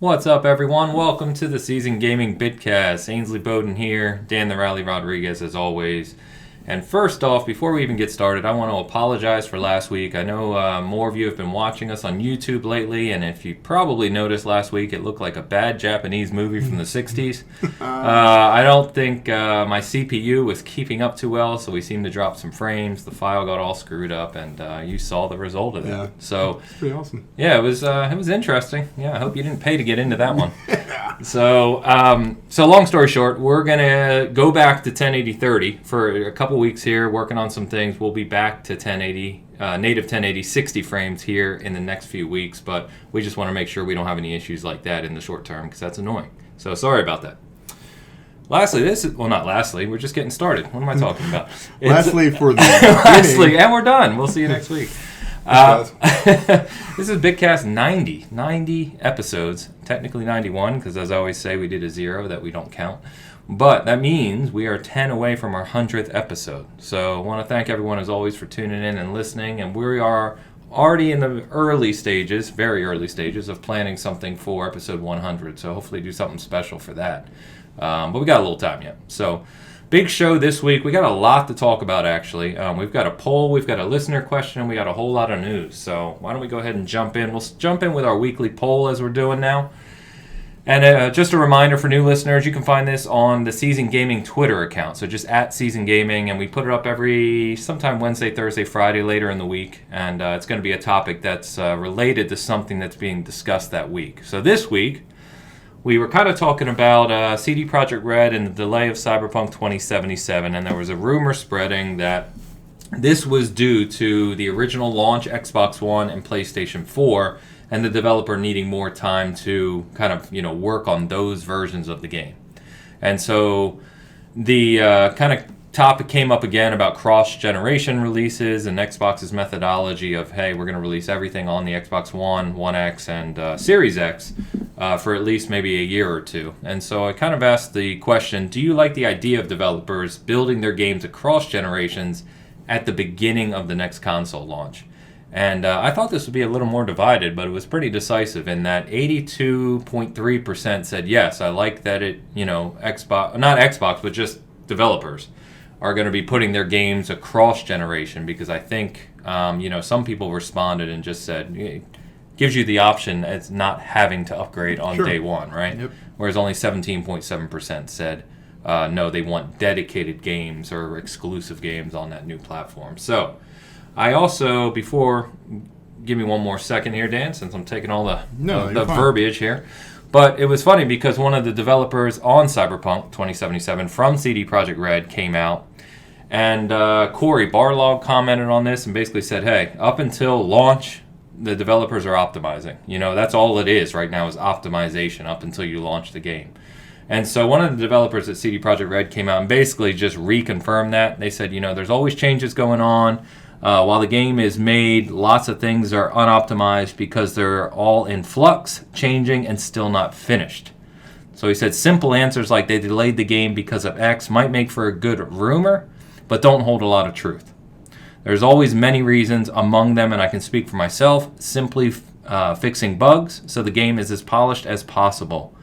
What's up, everyone? Welcome to the Season Gaming Bitcast. Ainsley Bowden here, Dan the Rally Rodriguez as always. And first off, before we even get started, I want to apologize for last week. I know more of you have been watching us on YouTube lately, and if you probably noticed last week, it looked like a bad Japanese movie from the 60s. I don't think my CPU was keeping up too well, so we seemed to drop some frames. The file got all screwed up, and you saw the result of that. Yeah, so it's pretty awesome. Yeah, it was interesting. Yeah, I hope you didn't pay to get into that one. So long story short, we're gonna go back to 1080-30 for a couple weeks here, working on some things. We'll be back to 1080, native 1080 60 frames here in the next few weeks, but we just want to make sure we don't have any issues like that in the short term because that's annoying. So sorry about that. Lastly, not lastly, we're just getting started. What am I talking about? Lastly, for the lastly, and we're done. We'll see you next week. This is Bitcast 90 episodes, technically 91, because as I always say, we did a 0 that we don't count. But that means we are 10 away from our 100th episode. So I want to thank everyone as always for tuning in and listening. And we are already in the very early stages of planning something for episode 100. So hopefully do something special for that. But we got a little time yet. So big show this week. We got a lot to talk about, actually. We've got a poll, we've got a listener question, and we got a whole lot of news. So why don't we go ahead and jump in. We'll jump in with our weekly poll as we're doing now. And just a reminder for new listeners, you can find this on the Season Gaming Twitter account. So just at Season Gaming, and we put it up sometime Wednesday, Thursday, Friday later in the week. And it's going to be a topic that's related to something that's being discussed that week. So this week, we were kind of talking about CD Projekt Red and the delay of Cyberpunk 2077, and there was a rumor spreading that this was due to the original launch Xbox One and PlayStation 4, and the developer needing more time to kind of, work on those versions of the game. And so the kind of topic came up again about cross-generation releases and Xbox's methodology of, hey, we're going to release everything on the Xbox One, One X, and Series X for at least maybe a year or two. And so I kind of asked the question, do you like the idea of developers building their games across generations at the beginning of the next console launch? And I thought this would be a little more divided, but it was pretty decisive in that 82.3% said, yes, I like that not Xbox, but just developers are going to be putting their games across generation, because I think, some people responded and just said, it gives you the option as not having to upgrade on day one, right? Yep. Whereas only 17.7% said, no, they want dedicated games or exclusive games on that new platform. So I also, give me one more second here, Dan, since I'm taking all the verbiage here. But it was funny because one of the developers on Cyberpunk 2077 from CD Projekt Red came out, and Corey Barlog commented on this and basically said, hey, up until launch, the developers are optimizing. That's all it is right now, is optimization up until you launch the game. And so one of the developers at CD Projekt Red came out and basically just reconfirmed that. They said, there's always changes going on. While the game is made, lots of things are unoptimized because they're all in flux, changing, and still not finished. So he said simple answers like they delayed the game because of X might make for a good rumor, but don't hold a lot of truth. There's always many reasons, among them, and I can speak for myself, simply fixing bugs so the game is as polished as possible.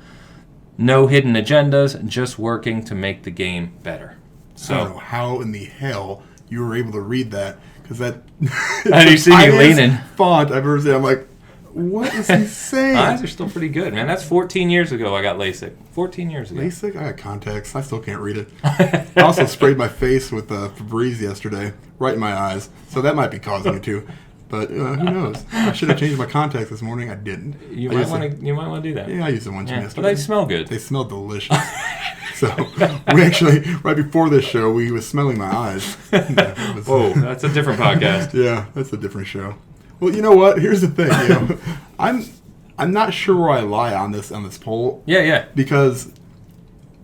No hidden agendas, just working to make the game better. So I don't know how in the hell you were able to read that, because that you see me leaning font I've ever seen. I'm like, what is he saying? Eyes are still pretty good, man. That's 14 years ago I got LASIK. 14 years ago. LASIK? I got contacts. I still can't read it. I also sprayed my face with Febreze yesterday, right in my eyes. So that might be causing it too. But who knows? I should have changed my contacts this morning. I didn't. You might want to do that. Yeah, I used them once yesterday. But they smell good. They smell delicious. So we actually, right before this show, we was smelling my eyes. Whoa, that's a different podcast. Yeah, that's a different show. Well, you know what? Here's the thing. I'm not sure where I lie on this poll. Yeah. Because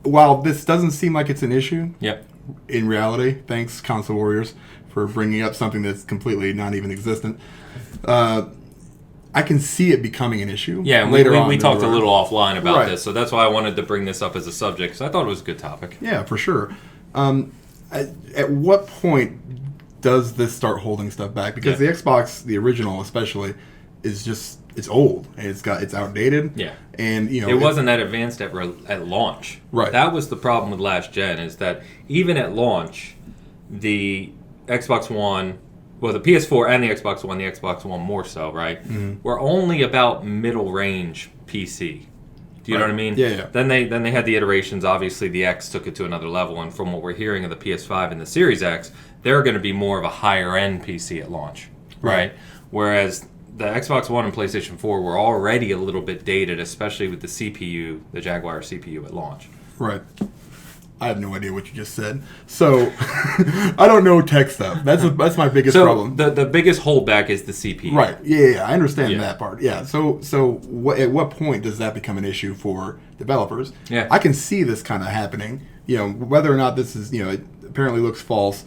while this doesn't seem like it's an issue, yep. In reality, thanks Console Warriors for bringing up something that's completely not even existent. I can see it becoming an issue. Yeah, we talked a little offline about this, so that's why I wanted to bring this up as a subject, because I thought it was a good topic. Yeah, for sure. At what point does this start holding stuff back? Because the Xbox, the original especially, is just it's old and it's outdated. Yeah. And it wasn't that advanced at launch. Right. That was the problem with last gen, is that even at launch, the Xbox One, well, the PS4 and the Xbox One more so, right? Mm-hmm. Were only about middle range PC. Do you know what I mean? Yeah. Then they had the iterations. Obviously, the X took it to another level, and from what we're hearing of the PS5 and the Series X, they're going to be more of a higher end PC at launch, right? Whereas the Xbox One and PlayStation 4 were already a little bit dated, especially with the CPU, the Jaguar CPU at launch. Right. I have no idea what you just said. So, I don't know tech stuff. That's my biggest problem. The biggest holdback is the CPU. Right. Yeah. I understand that part. Yeah. So at what point does that become an issue for developers? Yeah. I can see this kind of happening. Whether or not this is, it apparently looks false.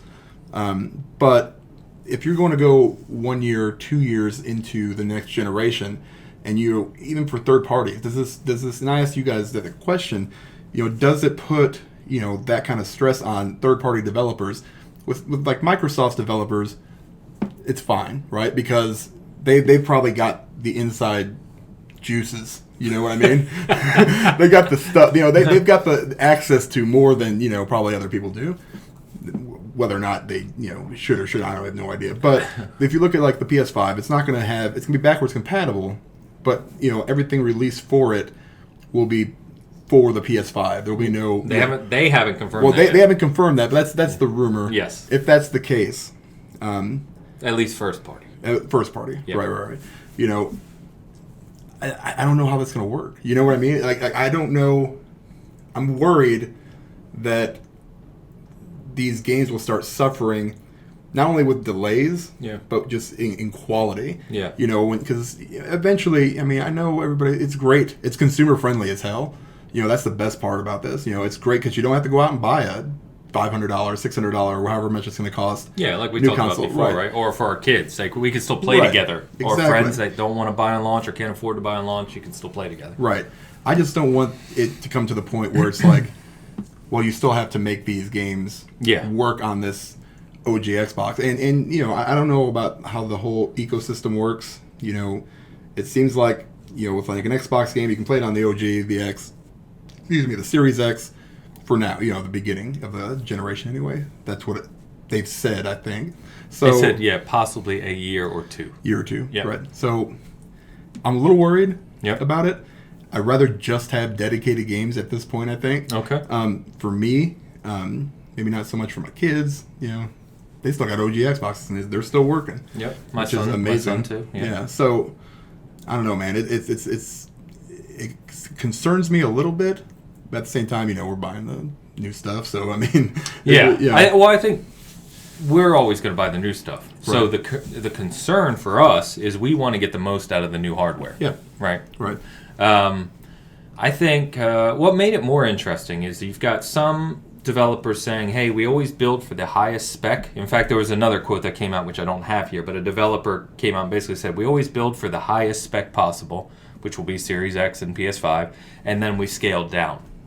But if you're going to go 1 year, 2 years into the next generation, and even for third parties, does this? And I ask you guys the question. Does it put that kind of stress on third-party developers? With like Microsoft's developers, it's fine, right? Because they've probably got the inside juices. You know what I mean? They got the stuff. They've got the access to more than probably other people do. Whether or not they should or should, I have no idea. But if you look at like the PS5, it's going to be backwards compatible, but everything released for it will be for the PS5. There will be no. They haven't confirmed. Well, they haven't confirmed that, but that's the rumor. Yes. If that's the case. At least first party. First party. Yep. Right. I don't know how that's going to work. You know what I mean? Like I don't know. I'm worried that these games will start suffering, not only with delays, but just in quality. Yeah. Because eventually, I know everybody. It's great. It's consumer friendly as hell. That's the best part about this. It's great because you don't have to go out and buy a $500, $600, however much it's going to cost. Yeah, like we talked about before, right? Or for our kids, like we can still play together. Exactly. Or friends that don't want to buy on launch or can't afford to buy on launch, you can still play together. Right. I just don't want it to come to the point where it's like, well, you still have to make these games work on this OG Xbox. And I don't know about how the whole ecosystem works. It seems like, with like an Xbox game, you can play it on the OG, the Series X for now, the beginning of the generation anyway. That's what they've said, I think. So they said, possibly a year or two. Yep. Right. So I'm a little worried about it. I'd rather just have dedicated games at this point, I think. Okay. For me, maybe not so much for my kids, they still got OG Xboxes and they're still working. Yep. Which is amazing. My son too. Yeah. So I don't know, man. It concerns me a little bit, but at the same time, we're buying the new stuff. So I mean, I think we're always going to buy the new stuff. Right. So the concern for us is we want to get the most out of the new hardware. Yeah. Right. Right. I think what made it more interesting is you've got some developers saying, hey, we always build for the highest spec. In fact, there was another quote that came out, which I don't have here, but a developer came out and basically said, we always build for the highest spec possible, which will be Series X and PS5, and then we scale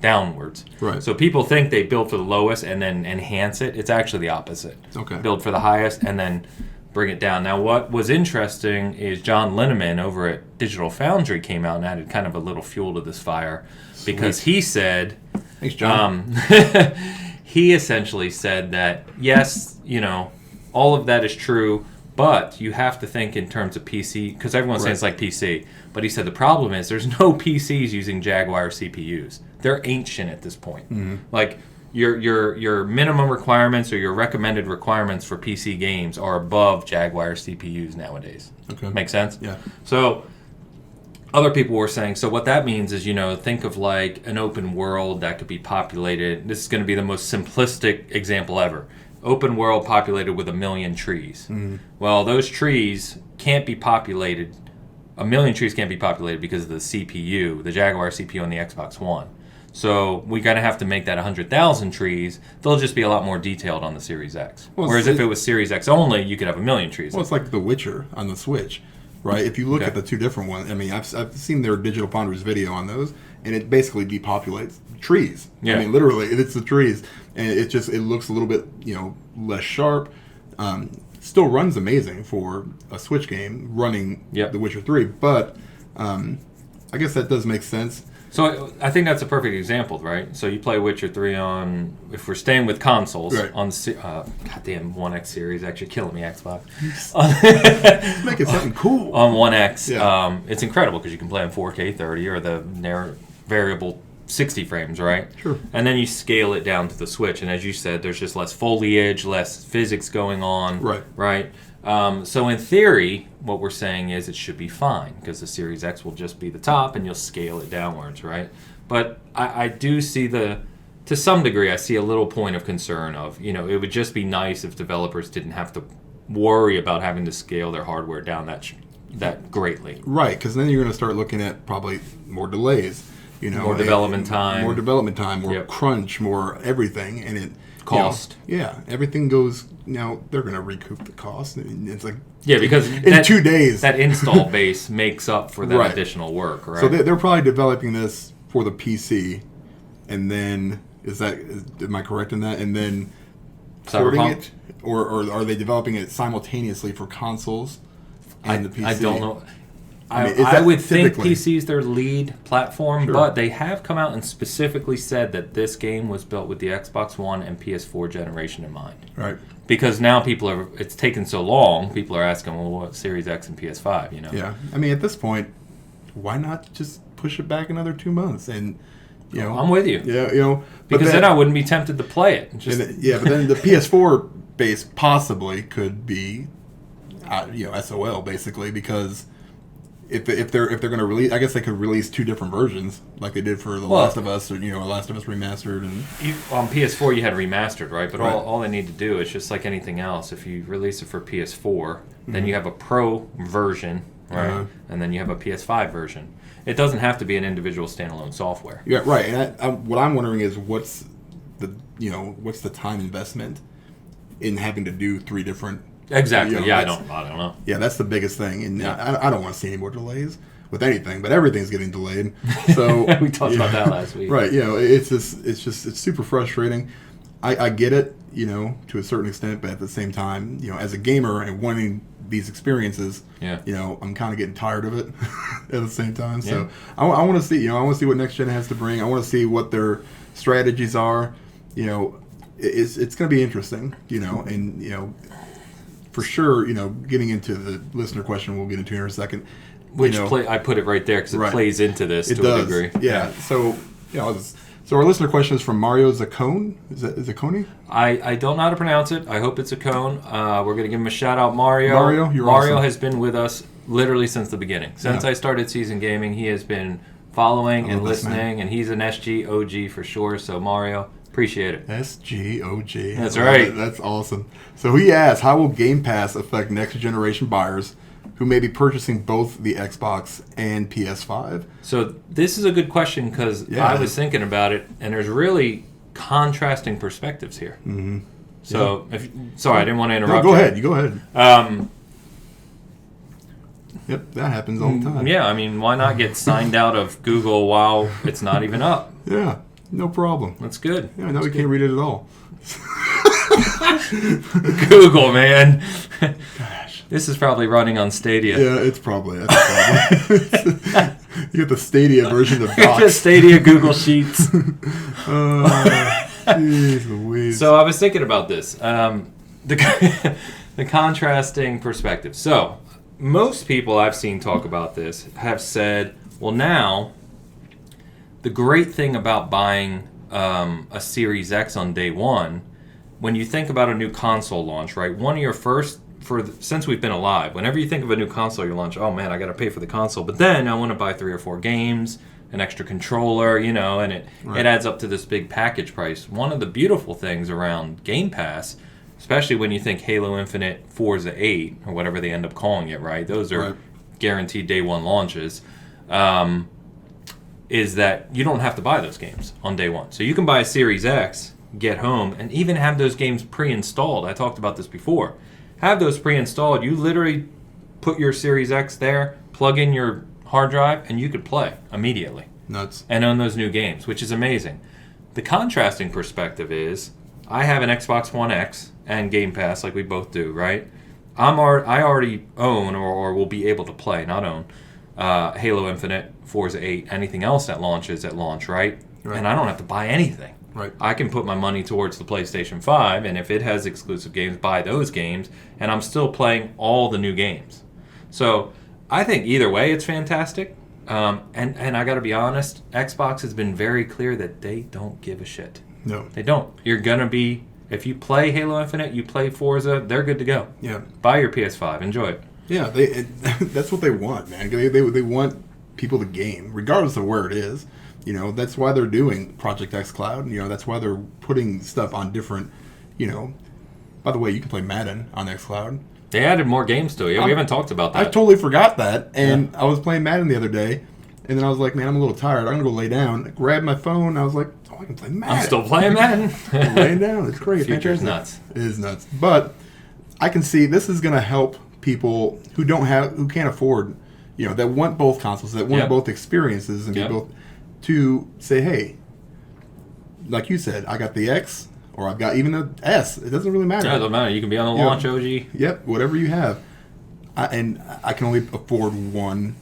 downwards. Right. So people think they build for the lowest and then enhance it. It's actually the opposite. Okay. Build for the highest and then bring it down. Now, what was interesting is John Linneman over at Digital Foundry came out and added kind of a little fuel to this fire. Sweet. Because he said, thanks, John. he essentially said that, yes, all of that is true, but you have to think in terms of PC, because everyone's saying it's like PC. But he said the problem is there's no PCs using Jaguar CPUs. They're ancient at this point. Mm-hmm. Like, your minimum requirements or your recommended requirements for PC games are above Jaguar CPUs nowadays. Okay. Make sense? Yeah. So other people were saying, so what that means is, think of like an open world that could be populated. This is going to be the most simplistic example ever. Open world populated with 1 million trees. Mm-hmm. Well, those trees can't be populated. 1 million trees can't be populated because of the CPU, the Jaguar CPU on the Xbox One. So we're going to have to make that 100,000 trees. They'll just be a lot more detailed on the Series X. Whereas if it was Series X only, you could have 1 million trees. Well, it's like The Witcher on the Switch, right? If you look at the two different ones, I've seen their Digital Foundry's video on those, and it basically depopulates trees. Yeah. Literally, it's the trees, and it looks a little bit, less sharp. Still runs amazing for a Switch game running The Witcher 3, but I guess that does make sense. So I think that's a perfect example, right? So you play Witcher 3 on, if we're staying with consoles, right. on goddamn One X Series X, you're killing me, Xbox. Make it something cool. On One X, Yeah. it's incredible because you can play in 4K 30 or the variable 60 frames, right? Sure. And then you scale it down to the Switch, and as you said, there's just less foliage, less physics going on. Right. Right? So in theory, what we're saying is it should be fine because the Series X will just be the top and you'll scale it downwards, right? But I do see to some degree, I see a little point of concern of, it would just be nice if developers didn't have to worry about having to scale their hardware down that greatly. Right, because then you're going to start looking at probably more delays. More development time. More development time, more Yep. crunch, more everything. And it... Cost. Everything goes... Now, they're going to recoup the cost. It's like... Yeah, because in 2 days. That install base makes up for that Right. additional work, right? So they're probably developing this for the PC, and then... am I correct in that? And then porting Cyberpunk? it? Or are they developing it simultaneously for consoles and the PC? I don't know. I mean, is I that would think typically- PC is their lead platform, Sure. but they have come out and specifically said that this game was built with the Xbox One and PS4 generation in mind. Right. Because now it's taken so long, people are asking, well, what Series X and PS5, Yeah. I mean, at this point, why not just push it back another 2 months? And, I'm with you. Yeah, Because then I wouldn't be tempted to play it. but then the PS4 base possibly could be, SOL basically, because if they're going to release, I guess they could release 2 different versions like they did for The Last of Us, or Last of Us Remastered, and on PS4 you had remastered, right? But Right. all they need to do is just like anything else. If you release it for PS4, then you have a Pro version, right? Uh-huh. And then you have a PS5 version. It doesn't have to be an individual standalone software. yeah, right. And what I'm wondering is what's the time investment in having to do 3 different. Exactly. I that's- don't know. Yeah, that's the biggest thing, and Yeah. I don't want to see any more delays with anything, but everything's getting delayed. So We talked about that last week. Right? It's super frustrating. I get it, to a certain extent, but at the same time, as a gamer and wanting these experiences, Yeah. I'm kind of getting tired of it at the same time. So Yeah. I want to see, I want to see what next gen has to bring. I want to see what their strategies are. It's going to be interesting, and for sure, getting into the listener question we'll get into here in a second. Which I put it right there because it Right. plays into this It to does. a degree. Yeah. So, so our listener question is from Mario Zaccone. Is it Zaccone? I don't know how to pronounce it. I hope it's a cone. We're going to give him a shout out, Mario. Mario, you're Mario awesome. has been with us literally since the beginning. Since Yeah. I started Season Gaming, he has been following and love this man. listening, and he's an SG OG for sure. So, Mario, appreciate it. SGOG. That's I love right. it. That's awesome. So he asks, how will Game Pass affect next generation buyers who may be purchasing both the Xbox and PS5? So, this is a good question because Yeah. I was thinking about it, and there's really contrasting perspectives here. Mm-hmm. So, sorry, I didn't want to No, interrupt go you. ahead. You go ahead. Yep, that happens all the time. Yeah, I mean, why not get signed out of Google while it's not even up? Yeah, no problem. That's good. Yeah, now we can't read it at all. Google, man. Gosh. This is probably running on Stadia. Yeah, it's probably. That's a problem. You get the Stadia version of The Docs. Stadia Google Sheets. Jeez Louise. So I was thinking about this. The contrasting perspective. So most people I've seen talk about this have said, well, now the great thing about buying a Series X on day one, when you think about a new console launch, right? One of your first, since we've been alive, whenever you think of a new console you launch, oh man, I got to pay for the console, but then I want to buy 3 or 4 games, an extra controller, and it adds up to this big package price. One of the beautiful things around Game Pass, especially when you think Halo Infinite, Forza 8, or whatever they end up calling it, right? Those are guaranteed day one launches. Is that you don't have to buy those games on day one. So you can buy a Series X, get home, and even have those games pre-installed. I talked about this before. Have those pre-installed. You literally put your Series X there, plug in your hard drive, and you could play immediately. Nuts. And own those new games, which is amazing. The contrasting perspective is, I have an Xbox One X and Game Pass, like we both do, right? I already own or will be able to play, not own, Halo Infinite, Forza 8, anything else that launches at launch, right? Right. And I don't have to buy anything. Right. I can put my money towards the PlayStation 5, and if it has exclusive games, buy those games, and I'm still playing all the new games. So I think either way it's fantastic. And I got to be honest, Xbox has been very clear that they don't give a shit. No. They don't. You're going to be, if you play Halo Infinite, you play Forza, they're good to go. Yeah. Buy your PS5. Enjoy it. Yeah, that's what they want, man. They want people to game, regardless of where it is. You know, that's why they're doing Project xCloud. You know, that's why they're putting stuff on different, you know. By the way, you can play Madden on xCloud. They added more games to it. Yeah, we haven't talked about that. I totally forgot that. And I was playing Madden the other day, and then I was like, man, I'm a little tired. I'm going to go lay down. I grabbed my phone, and I was like, oh, I can play Madden. I'm still playing Madden. I'm laying down. It's great. Future's nuts. It is nuts. But I can see this is going to help people who can't afford, you know, that want both consoles, that want both experiences, and be both, to say, hey, like you said, I got the X, or I've got even the S. It doesn't really matter. Yeah, it doesn't matter. You can be on the launch OG. Yep, whatever you have. And I can only afford one,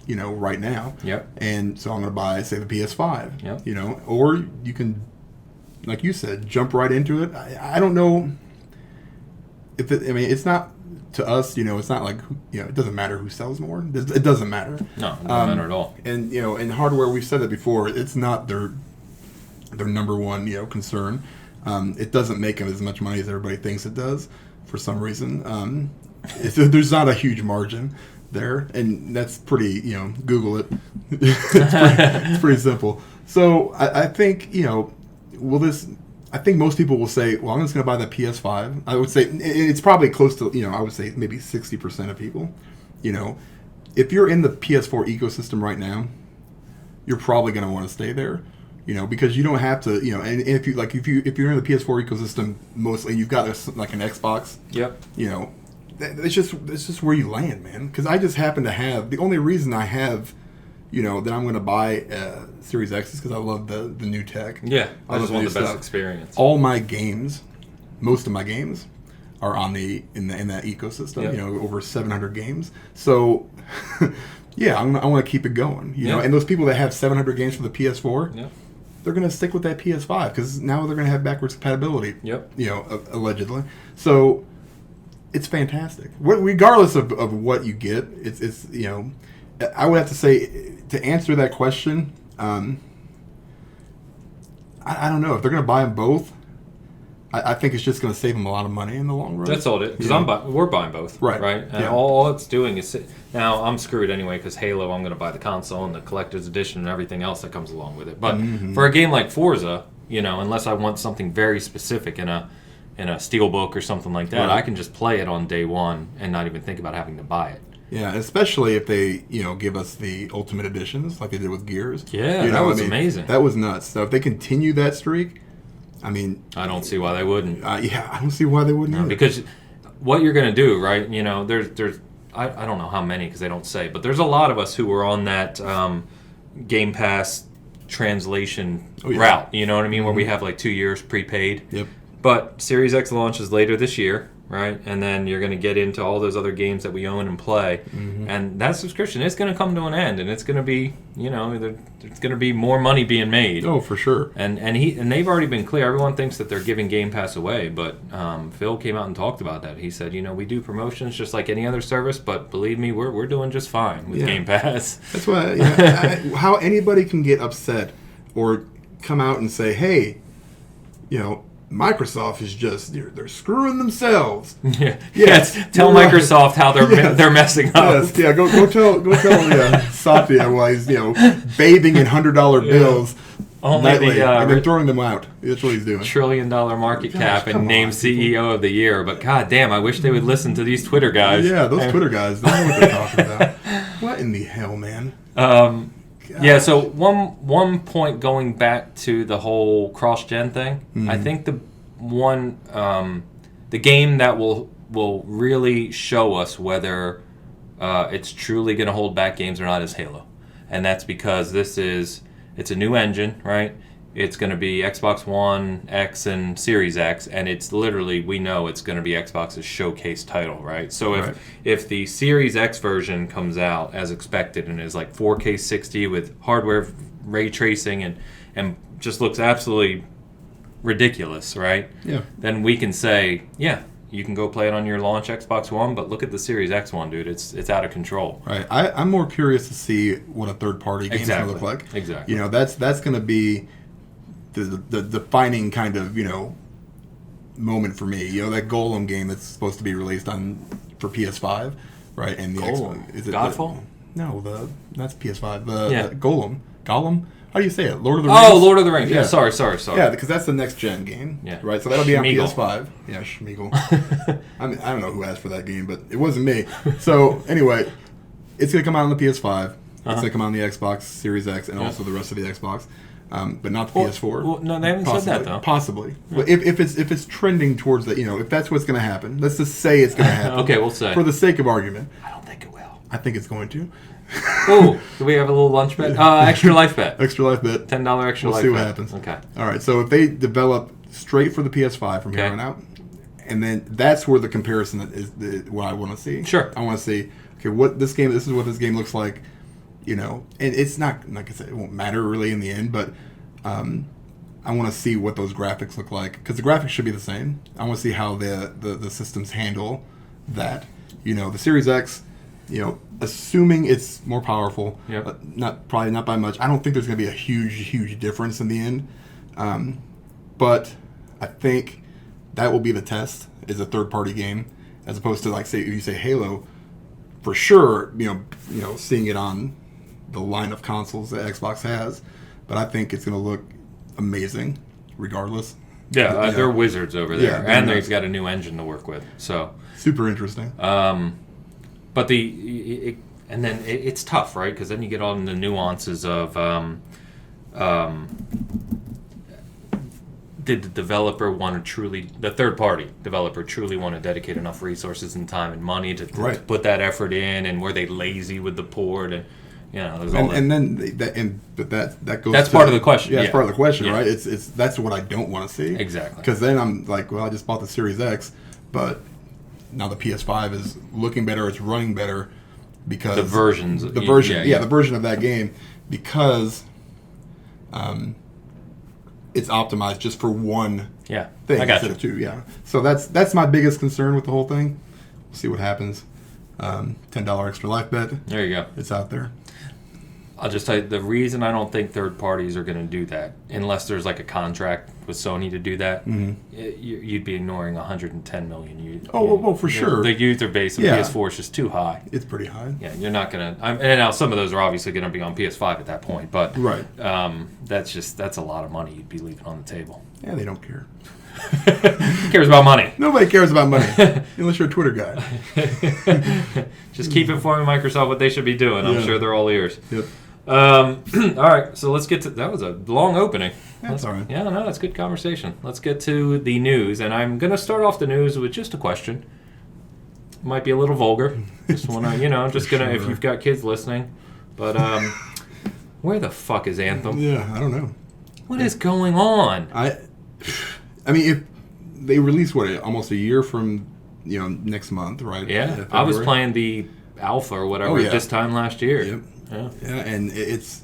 you know, right now. Yep. And so I'm going to buy, say, the PS5. Yep. You know, or you can, like you said, jump right into it. I don't know if it, I mean, it's not, to us, you know, it's not like, you know, it doesn't matter who sells more. It doesn't matter. No, it doesn't matter at all. And, you know, in hardware, we've said that before, it's not their number one, you know, concern. It doesn't make them as much money as everybody thinks it does for some reason. There's not a huge margin there, and that's pretty, you know, Google it. It's pretty simple. So I think, you know, I think most people will say, well, I'm just going to buy the PS5. I would say it's probably close to, you know, I would say maybe 60% of people. You know, if you're in the PS4 ecosystem right now, you're probably going to want to stay there. You know, because you don't have to, you know, and if you're in the PS4 ecosystem mostly, you've got like an Xbox. Yep. You know, it's just where you land, man. Because I just happen to have, the only reason I have, you know, that I'm going to buy Series X is because I love the new tech. Yeah, I just want the best stuff. experience. All my games, most of my games, are on in that ecosystem. Yep. You know, over 700 games. So, yeah, I want to keep it going. You know, and those people that have 700 games for the PS4, they're going to stick with that PS5 because now they're going to have backwards compatibility. Yep. You know, allegedly. So, it's fantastic. Regardless of what you get, it's you know, I would have to say, to answer that question, I don't know if they're going to buy them both. I think it's just going to save them a lot of money in the long run. That's all it is. Because we're buying both. Right. And all it's doing is... Now, I'm screwed anyway because Halo, I'm going to buy the console and the collector's edition and everything else that comes along with it. But for a game like Forza, you know, unless I want something very specific in a steelbook or something like that, I can just play it on day one and not even think about having to buy it. Yeah, especially if they, you know, give us the Ultimate Editions like they did with Gears. Yeah, that was amazing. That was nuts. So if they continue that streak... I mean, I don't see why they wouldn't. Yeah, I don't see why they wouldn't. Because what you're going to do, right? You know, there's I don't know how many because they don't say, but there's a lot of us who were on that Game Pass translation route. You know what I mean? Where we have like 2 years prepaid. Yep. But Series X launches later this year, right? And then you're going to get into all those other games that we own and play. And that subscription is going to come to an end, and it's going to be, you know, there's going to be more money being made. Oh, for sure. And they've already been clear. Everyone thinks that they're giving Game Pass away, but Phil came out and talked about that. He said, you know, we do promotions just like any other service, but believe me, we're doing just fine with Game Pass. That's why, how anybody can get upset or come out and say, hey, you know, Microsoft is just, they're screwing themselves. Tell Microsoft how they're messing up. Yes, go tell Satya while he's, you know, bathing in $100 bills nightly, and then throwing them out. That's what he's doing. $1 trillion market cap and named CEO of the year. But god damn, I wish they would listen to these Twitter guys. Yeah, those Twitter guys, they know what they're talking about. What in the hell, man? Yeah, so one point going back to the whole cross-gen thing, I think the game that will really show us whether it's truly going to hold back games or not is Halo. And that's because it's a new engine, right? it's going to be Xbox One, X, and Series X, and it's literally, we know it's going to be Xbox's showcase title, right? So if the Series X version comes out as expected and is like 4K 60 with hardware ray tracing and just looks absolutely ridiculous, right? Yeah. Then we can say, yeah, you can go play it on your launch Xbox One, but look at the Series X one, dude. It's out of control. Right. I'm more curious to see what a third-party game is going to look like. Exactly. You know, that's going to be the defining kind of, you know, moment for me. You know, that Golem game that's supposed to be released for PS5, right? And the Golem? Is it Godfall? No, that's PS5. The Golem. Gollum? How do you say it? Lord of the Rings? Oh, Lord of the Rings. Yeah, sorry. Yeah, because that's the next gen game. Yeah. Right, so that'll be on Schmeagol. PS5. Yeah, Schmeagol. I mean, I don't know who asked for that game, but it wasn't me. So, anyway, it's going to come out on the PS5. It's going to come out on the Xbox Series X and also the rest of the Xbox. But not the PS4. Well, no, they haven't said that, though. Possibly. Well, if it's trending towards that, you know, if that's what's going to happen, let's just say it's going to happen. Okay, we'll say. For the sake of argument. I don't think it will. I think it's going to. Oh, do we have a little lunch bet? Extra life bet. Extra life bet. $10 extra we'll life bet. see what happens. Okay. All right, so if they develop straight for the PS5 from here on out, and then that's where the comparison is what I want to see. Sure. I want to see, okay, this is what this game looks like, you know, and it's not, like I said, it won't matter really in the end, but I want to see what those graphics look like, because the graphics should be the same. I want to see how the systems handle that. You know, the Series X, you know, assuming it's more powerful, probably not by much. I don't think there's going to be a huge difference in the end. But I think that will be the test, is a third-party game, as opposed to, like, say, if you say Halo, for sure, you know, seeing it on the line of consoles that Xbox has. But I think it's going to look amazing, regardless. Yeah, they're wizards over there, Yeah, and they've got a new engine to work with. So super interesting. But it's tough, right? Because then you get on the nuances of did the developer want to the third-party developer truly want to dedicate enough resources and time and money to put that effort in, and were they lazy with the port, and you know, there's all that goes. That's part of the question. Yeah, it's part of the question, right? It's that's what I don't want to see. Exactly. Because then I'm like, well, I just bought the Series X, but now the PS5 is looking better, it's running better because the version of that game, because it's optimized just for one thing instead of two. Yeah. So that's my biggest concern with the whole thing. We'll see what happens. $10 extra life bet. There you go. It's out there. I'll just tell you, the reason I don't think third parties are going to do that, unless there's like a contract with Sony to do that, you'd be ignoring 110 million. Well, for sure. The user base of PS4 is just too high. It's pretty high. Yeah, you're not going to... And now some of those are obviously going to be on PS5 at that point, but that's a lot of money you'd be leaving on the table. Yeah, they don't care. Who cares about money? Nobody cares about money, unless you're a Twitter guy. Just keep informing Microsoft what they should be doing. I'm sure they're all ears. Yep. All right, so let's get to... That was a long opening. That's all right. Yeah, no, that's good conversation. Let's get to the news, and I'm going to start off the news with just a question. Might be a little vulgar. Just want to, if you've got kids listening. But where the fuck is Anthem? Yeah, I don't know. What is going on? I mean, if they release almost a year from next month, right? Yeah, I was playing the alpha or whatever this time last year. Yep. Yeah, and it's.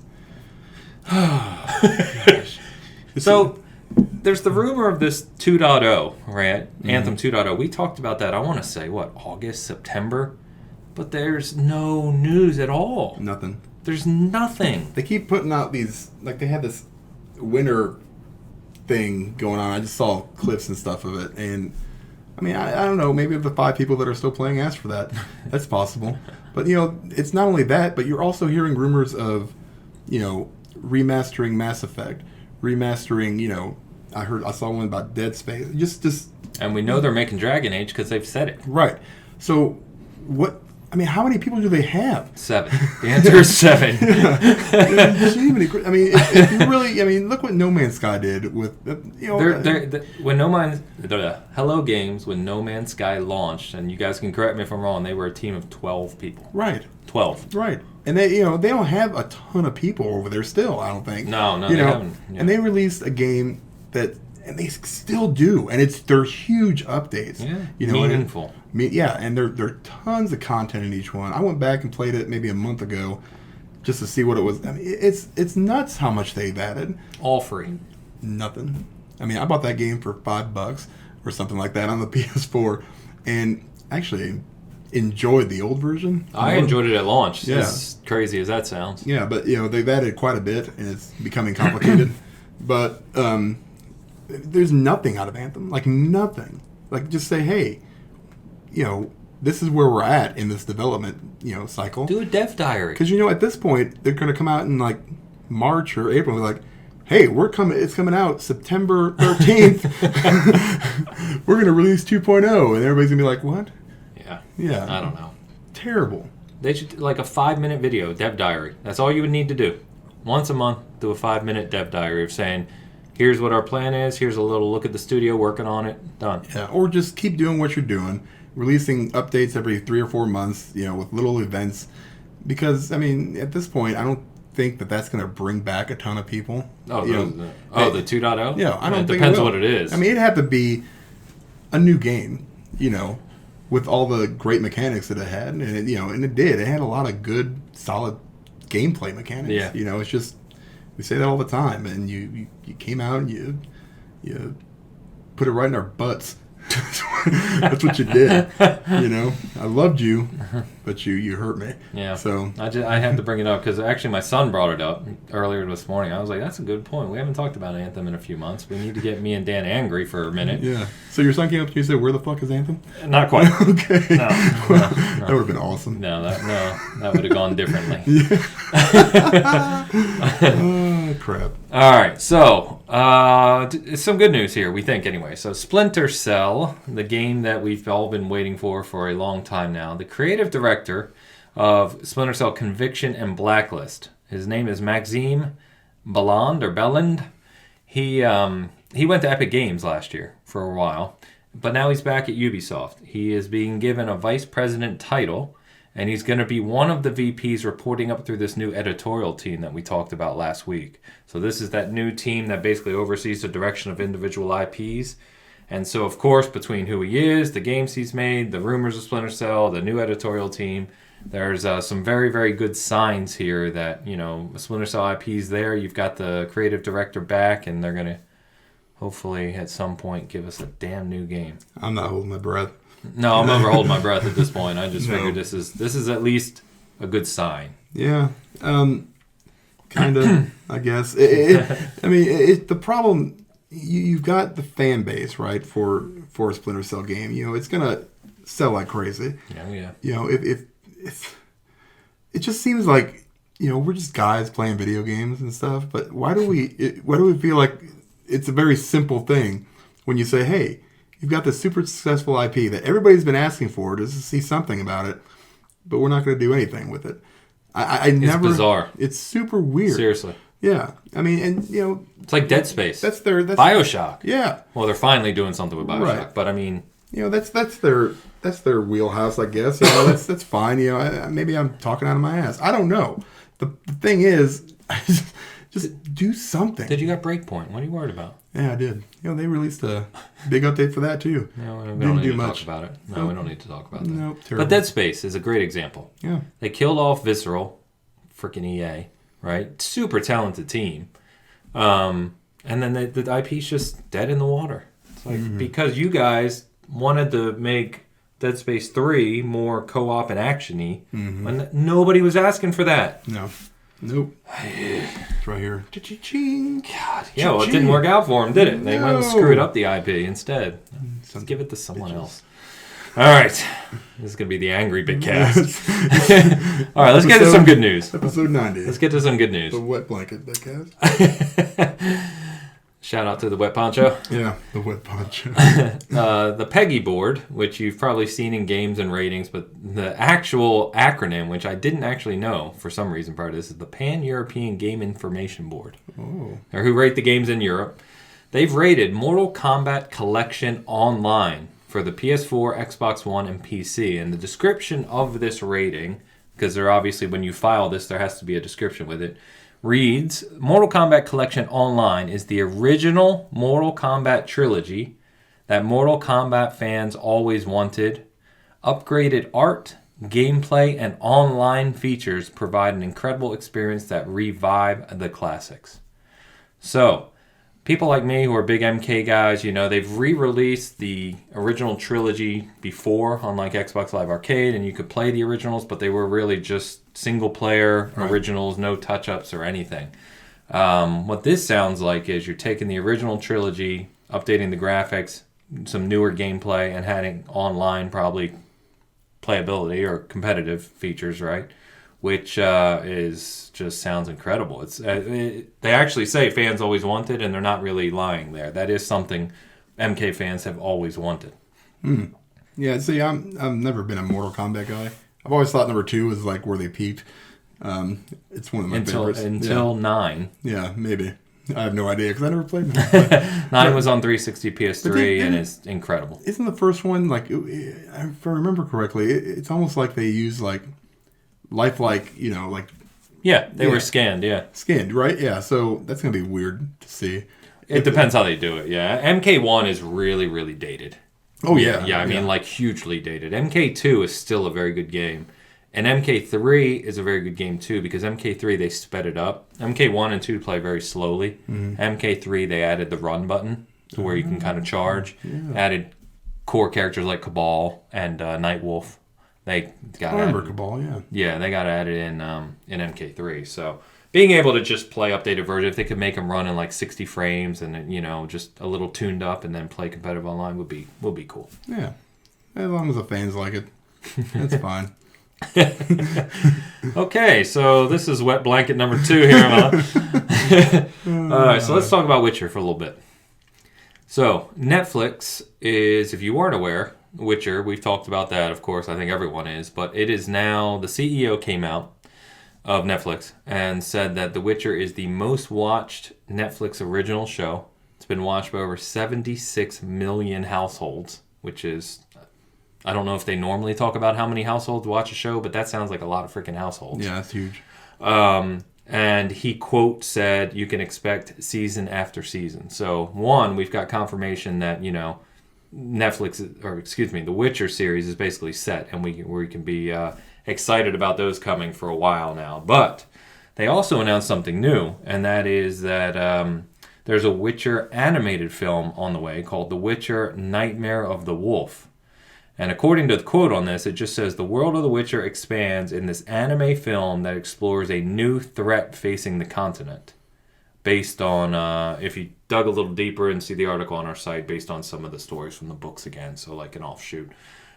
So, there's the rumor of this 2.0, right? Anthem 2.0. We talked about that, I want to say, August, September? But there's no news at all. Nothing. There's nothing. They keep putting out these, like they had this winter thing going on. I just saw clips and stuff of it. And, I mean, I don't know, maybe of the 5 people that are still playing asked for that. That's possible. But, it's not only that, but you're also hearing rumors of, remastering Mass Effect, remastering, I saw one about Dead Space. Just and we know they're making Dragon Age because they've said it. Right. So, how many people do they have? 7. The answer is 7. I mean, if you really, look what No Man's Sky did with, when Hello Games, when No Man's Sky launched, and you guys can correct me if I'm wrong, they were a team of 12 people. Right. 12. Right. And they don't have a ton of people over there still, I don't think. No, they haven't. Yeah. And they released a game and they still do, and they're huge updates. Yeah, meaningful. And there are tons of content in each one. I went back and played it maybe a month ago just to see what it was. I mean, it's nuts how much they've added. All free. Nothing. I mean, I bought that game for $5 or something like that on the PS4, and actually enjoyed the old version. I enjoyed it at launch. Yeah. As crazy as that sounds. Yeah, but they've added quite a bit, and it's becoming complicated. But there's nothing out of Anthem, like nothing. Like just say, hey, this is where we're at in this development, cycle. Do a dev diary. Because at this point they're going to come out in like March or April. And they're like, hey, it's coming out September 13th. We're going to release 2.0, and everybody's going to be like, what? Yeah. I don't know. Terrible. They should, like a 5-minute video, dev diary. That's all you would need to do. Once a month, do a 5-minute dev diary of saying, here's what our plan is, here's a little look at the studio working on it, done. Yeah, or just keep doing what you're doing, releasing updates every 3 or 4 months, with little events. Because, I mean, at this point, I don't think that's going to bring back a ton of people. Oh, the 2.0? Yeah, I don't think depends it will. what it is. I mean, it'd have to be a new game, with all the great mechanics that it had, and it did. It had a lot of good, solid gameplay mechanics. Yeah. It's just, we say that all the time, and you came out and you put it right in our butts. That's what you did. I loved you, but you hurt me. Yeah. So I had to bring it up because actually my son brought it up earlier this morning. I was like, that's a good point. We haven't talked about Anthem in a few months. We need to get me and Dan angry for a minute. Yeah. So your son came up to you and said, "Where the fuck is Anthem?" Not quite. Okay. No. That would have been awesome. No, that would have gone differently. Oh, crap. All right, so some good news here, we think anyway. So Splinter Cell, the game that we've all been waiting for a long time now. The creative director of Splinter Cell Conviction and Blacklist, his name is Maxime Belland. He went to Epic Games last year for a while, but now he's back at Ubisoft. He is being given a vice president title, and he's going to be one of the VPs reporting up through this new editorial team that we talked about last week. So this is that new team that basically oversees the direction of individual IPs. And so, of course, between who he is, the games he's made, the rumors of Splinter Cell, the new editorial team, there's some very, very good signs here that, Splinter Cell IP's there. You've got the creative director back, and they're going to hopefully at some point give us a damn new game. I'm not holding my breath. No, I'm never holding my breath at this point. I just figured this is at least a good sign. Yeah, kind of. I guess. The problem. You've got the fan base, right, for a Splinter Cell game. It's gonna sell like crazy. Yeah. If it just seems like we're just guys playing video games and stuff. But why do we feel like it's a very simple thing when you say, hey, you've got this super successful IP that everybody's been asking for to see something about it, but we're not going to do anything with it. It's bizarre. It's super weird. Seriously. Yeah. I mean, and it's like Dead Space. That's BioShock. Yeah. Well, they're finally doing something with BioShock, right. But I mean, that's their wheelhouse, I guess. That's fine. Maybe I'm talking out of my ass. I don't know. The thing is, just do something. Did you got Breakpoint? What are you worried about? Yeah, I did. They released a big update for that too. No, we don't need to talk about it. No, we don't need to talk about that. Nope, terrible. But Dead Space is a great example. Yeah. They killed off Visceral, freaking EA, right? Super talented team. And then the IP's just dead in the water. It's like, because you guys wanted to make Dead Space 3 more co-op and action-y, when nobody was asking for that. No. Nope. It's right here. Cha-ching. God. Yeah, well, it didn't work out for them, did it? They went and screwed up the IP instead. Let's give it to someone else. All right. This is going to be the angry Bitcast. All right, let's get to some good news. Episode 90. Let's get to some good news. The wet blanket Bitcast. Shout out to the Wet Poncho. Yeah, the Wet Poncho. The PEGI board, which you've probably seen in games and ratings, but the actual acronym, which I didn't actually know for some reason prior to this, is the Pan-European Game Information Board. Oh. Or who rate the games in Europe. They've rated Mortal Kombat Collection Online for the PS4, Xbox One, and PC. And the description of this rating because they're obviously, when you file this, there has to be a description with it, reads, Mortal Kombat Collection Online is the original Mortal Kombat trilogy that Mortal Kombat fans always wanted. Upgraded art, gameplay, and online features provide an incredible experience that revive the classics. So, people like me who are big MK guys, they've re-released the original trilogy before on like Xbox Live Arcade, and you could play the originals, but they were really just single-player originals, no touch-ups or anything. What this sounds like is you're taking the original trilogy, updating the graphics, some newer gameplay, and adding online probably playability or competitive features, right? Which just sounds incredible. They actually say fans always wanted, and they're not really lying there. That is something MK fans have always wanted. Yeah, see, I've never been a Mortal Kombat guy. I've always thought number 2 was like where they peaked. It's one of my favorites. Until 9. Yeah, maybe. I have no idea because I never played them. 9 was on 360 PS3 and it's incredible. Isn't the first one, like, if I remember correctly, it's almost like they use like lifelike, like... Yeah, they were scanned, Scanned, right? Yeah, so that's going to be weird to see. It depends how they do it, yeah. MK1 is really, really dated. Oh, yeah. Yeah, I mean, like, hugely dated. MK2 is still a very good game. And MK3 is a very good game, too, because MK3, they sped it up. MK1 and 2 play very slowly. MK3, they added the run button to where you can kind of charge. Yeah. Added core characters like Cabal and Nightwolf. They got I remember Cabal, yeah. Yeah, they got added in MK3. So being able to just play updated version, if they could make them run in like 60 frames and just a little tuned up and then play competitive online would be cool. Yeah, as long as the fans like it, that's fine. Okay, so this is wet blanket number 2 here, Emma. All right, so let's talk about Witcher for a little bit. So Netflix is, if you weren't aware, Witcher, we've talked about that, of course, I think everyone is, but it is now, the CEO came out of Netflix and said that The Witcher is the most watched Netflix original show. It's been watched by over 76 million households, which is, I don't know if they normally talk about how many households watch a show, but that sounds like a lot of freaking households. Yeah, that's huge. And he, quote, said, you can expect season after season. So, one, we've got confirmation that, Netflix, or excuse me, the Witcher series is basically set, and we can be excited about those coming for a while now. But they also announced something new, and that is that there's a Witcher animated film on the way called The Witcher Nightmare of the Wolf. And according to the quote on this, it just says, the world of The Witcher expands in this anime film that explores a new threat facing the continent. Based on, if you dug a little deeper and see the article on our site, based on some of the stories from the books again, so like an offshoot.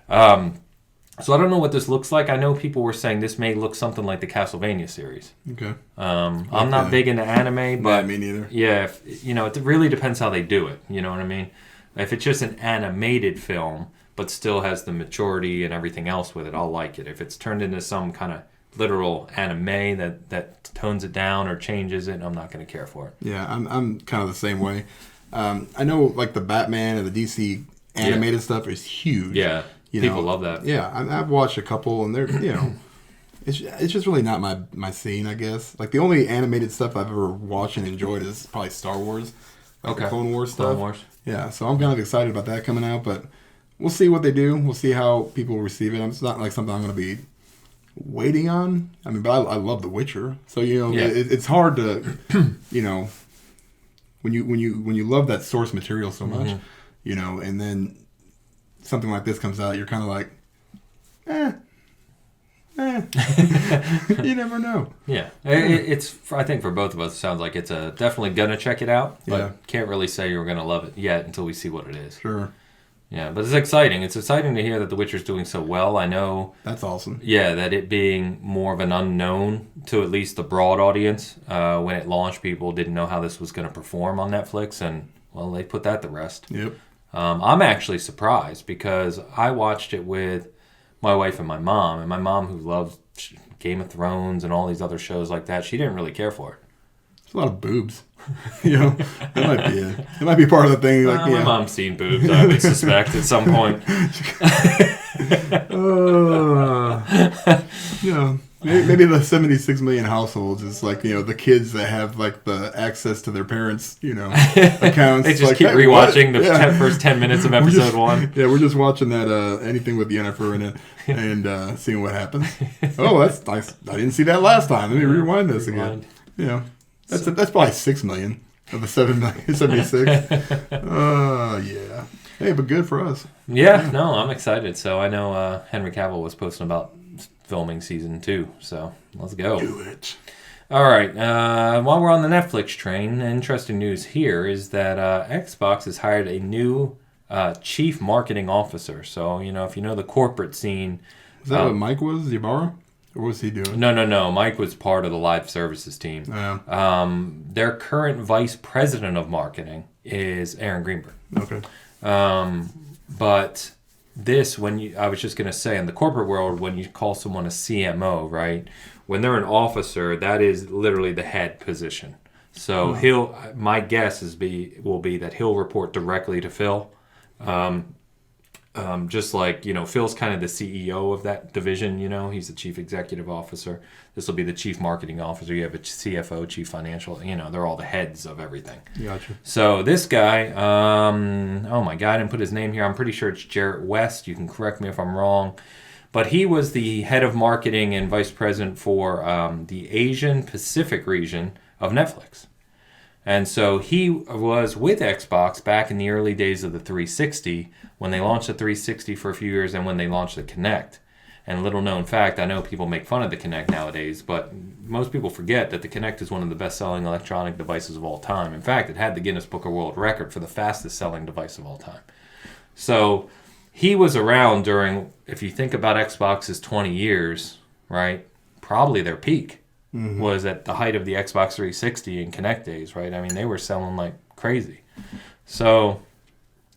So I don't know what this looks like. I know people were saying this may look something like the Castlevania series. Okay. I'm not big into anime, but... me neither. Yeah, it really depends how they do it, you know what I mean? If it's just an animated film, but still has the maturity and everything else with it, I'll like it. If it's turned into some kind of literal anime that tones it down or changes it, I'm not going to care for it. Yeah, I'm kind of the same way. I know like the Batman and the DC animated stuff is huge. Yeah, people love that. Yeah, I've watched a couple, and they're it's just really not my scene, I guess. Like the only animated stuff I've ever watched and enjoyed is probably Star Wars, like the Clone Wars stuff. Clone Wars. Yeah, so I'm kind of excited about that coming out, but we'll see what they do. We'll see how people receive it. It's not like something I'm going to be waiting on. I mean, but I love The Witcher, so it's hard to, when you love that source material so much, and then something like this comes out, you're kind of like, you never know. Yeah, it's. I think for both of us, it sounds like it's definitely gonna check it out, but can't really say you're gonna love it yet until we see what it is. Sure. Yeah, but it's exciting. It's exciting to hear that The Witcher's doing so well. I know... That's awesome. Yeah, that it being more of an unknown to at least the broad audience. When it launched, people didn't know how this was going to perform on Netflix, and, well, they put that to rest. Yep. I'm actually surprised because I watched it with my wife and my mom who loves Game of Thrones and all these other shows like that, she didn't really care for it. There's a lot of boobs. That might be part of the thing. Like, my mom's seen boobs, I would suspect, at some point. Maybe the 76 million households is like, the kids that have like the access to their parents, accounts. They just like, keep hey, rewatching the Yeah. first 10 minutes of episode 1. Yeah, we're just watching that Anything with Yennefer in it and seeing what happens. Oh, that's nice. I didn't see that last time. Let me rewind this again. That's probably 6 million of the 76. Yeah. Hey, but good for us. Yeah, no, I'm excited. So I know Henry Cavill was posting about filming season 2, so let's go. Do it. All right, while we're on the Netflix train, interesting news here is that Xbox has hired a new chief marketing officer. So, if you know the corporate scene... Is that what Mike was, Ybarra? Or what was he doing? No. Mike was part of the live services team. Yeah. Their current vice president of marketing is Aaron Greenberg. Okay. But this, I was just going to say, in the corporate world, when you call someone a CMO, right? When they're an officer, that is literally the head position. So my guess will be that he'll report directly to Phil. Just like, Phil's kind of the CEO of that division, he's the chief executive officer. This will be the chief marketing officer. You have a CFO, chief financial, they're all the heads of everything. Gotcha. So this guy, oh my God, I didn't put his name here. I'm pretty sure it's Jarrett West. You can correct me if I'm wrong. But he was the head of marketing and vice president for the Asian Pacific region of Netflix. And so he was with Xbox back in the early days of the 360, when they launched the 360 for a few years and when they launched the Kinect. And little known fact, I know people make fun of the Kinect nowadays, but most people forget that the Kinect is one of the best-selling electronic devices of all time. In fact, it had the Guinness Book of World Record for the fastest-selling device of all time. So he was around during, if you think about Xbox's 20 years, right, probably their peak. Mm-hmm. Was at the height of the Xbox 360 and Kinect days, right? I mean, they were selling like crazy. So,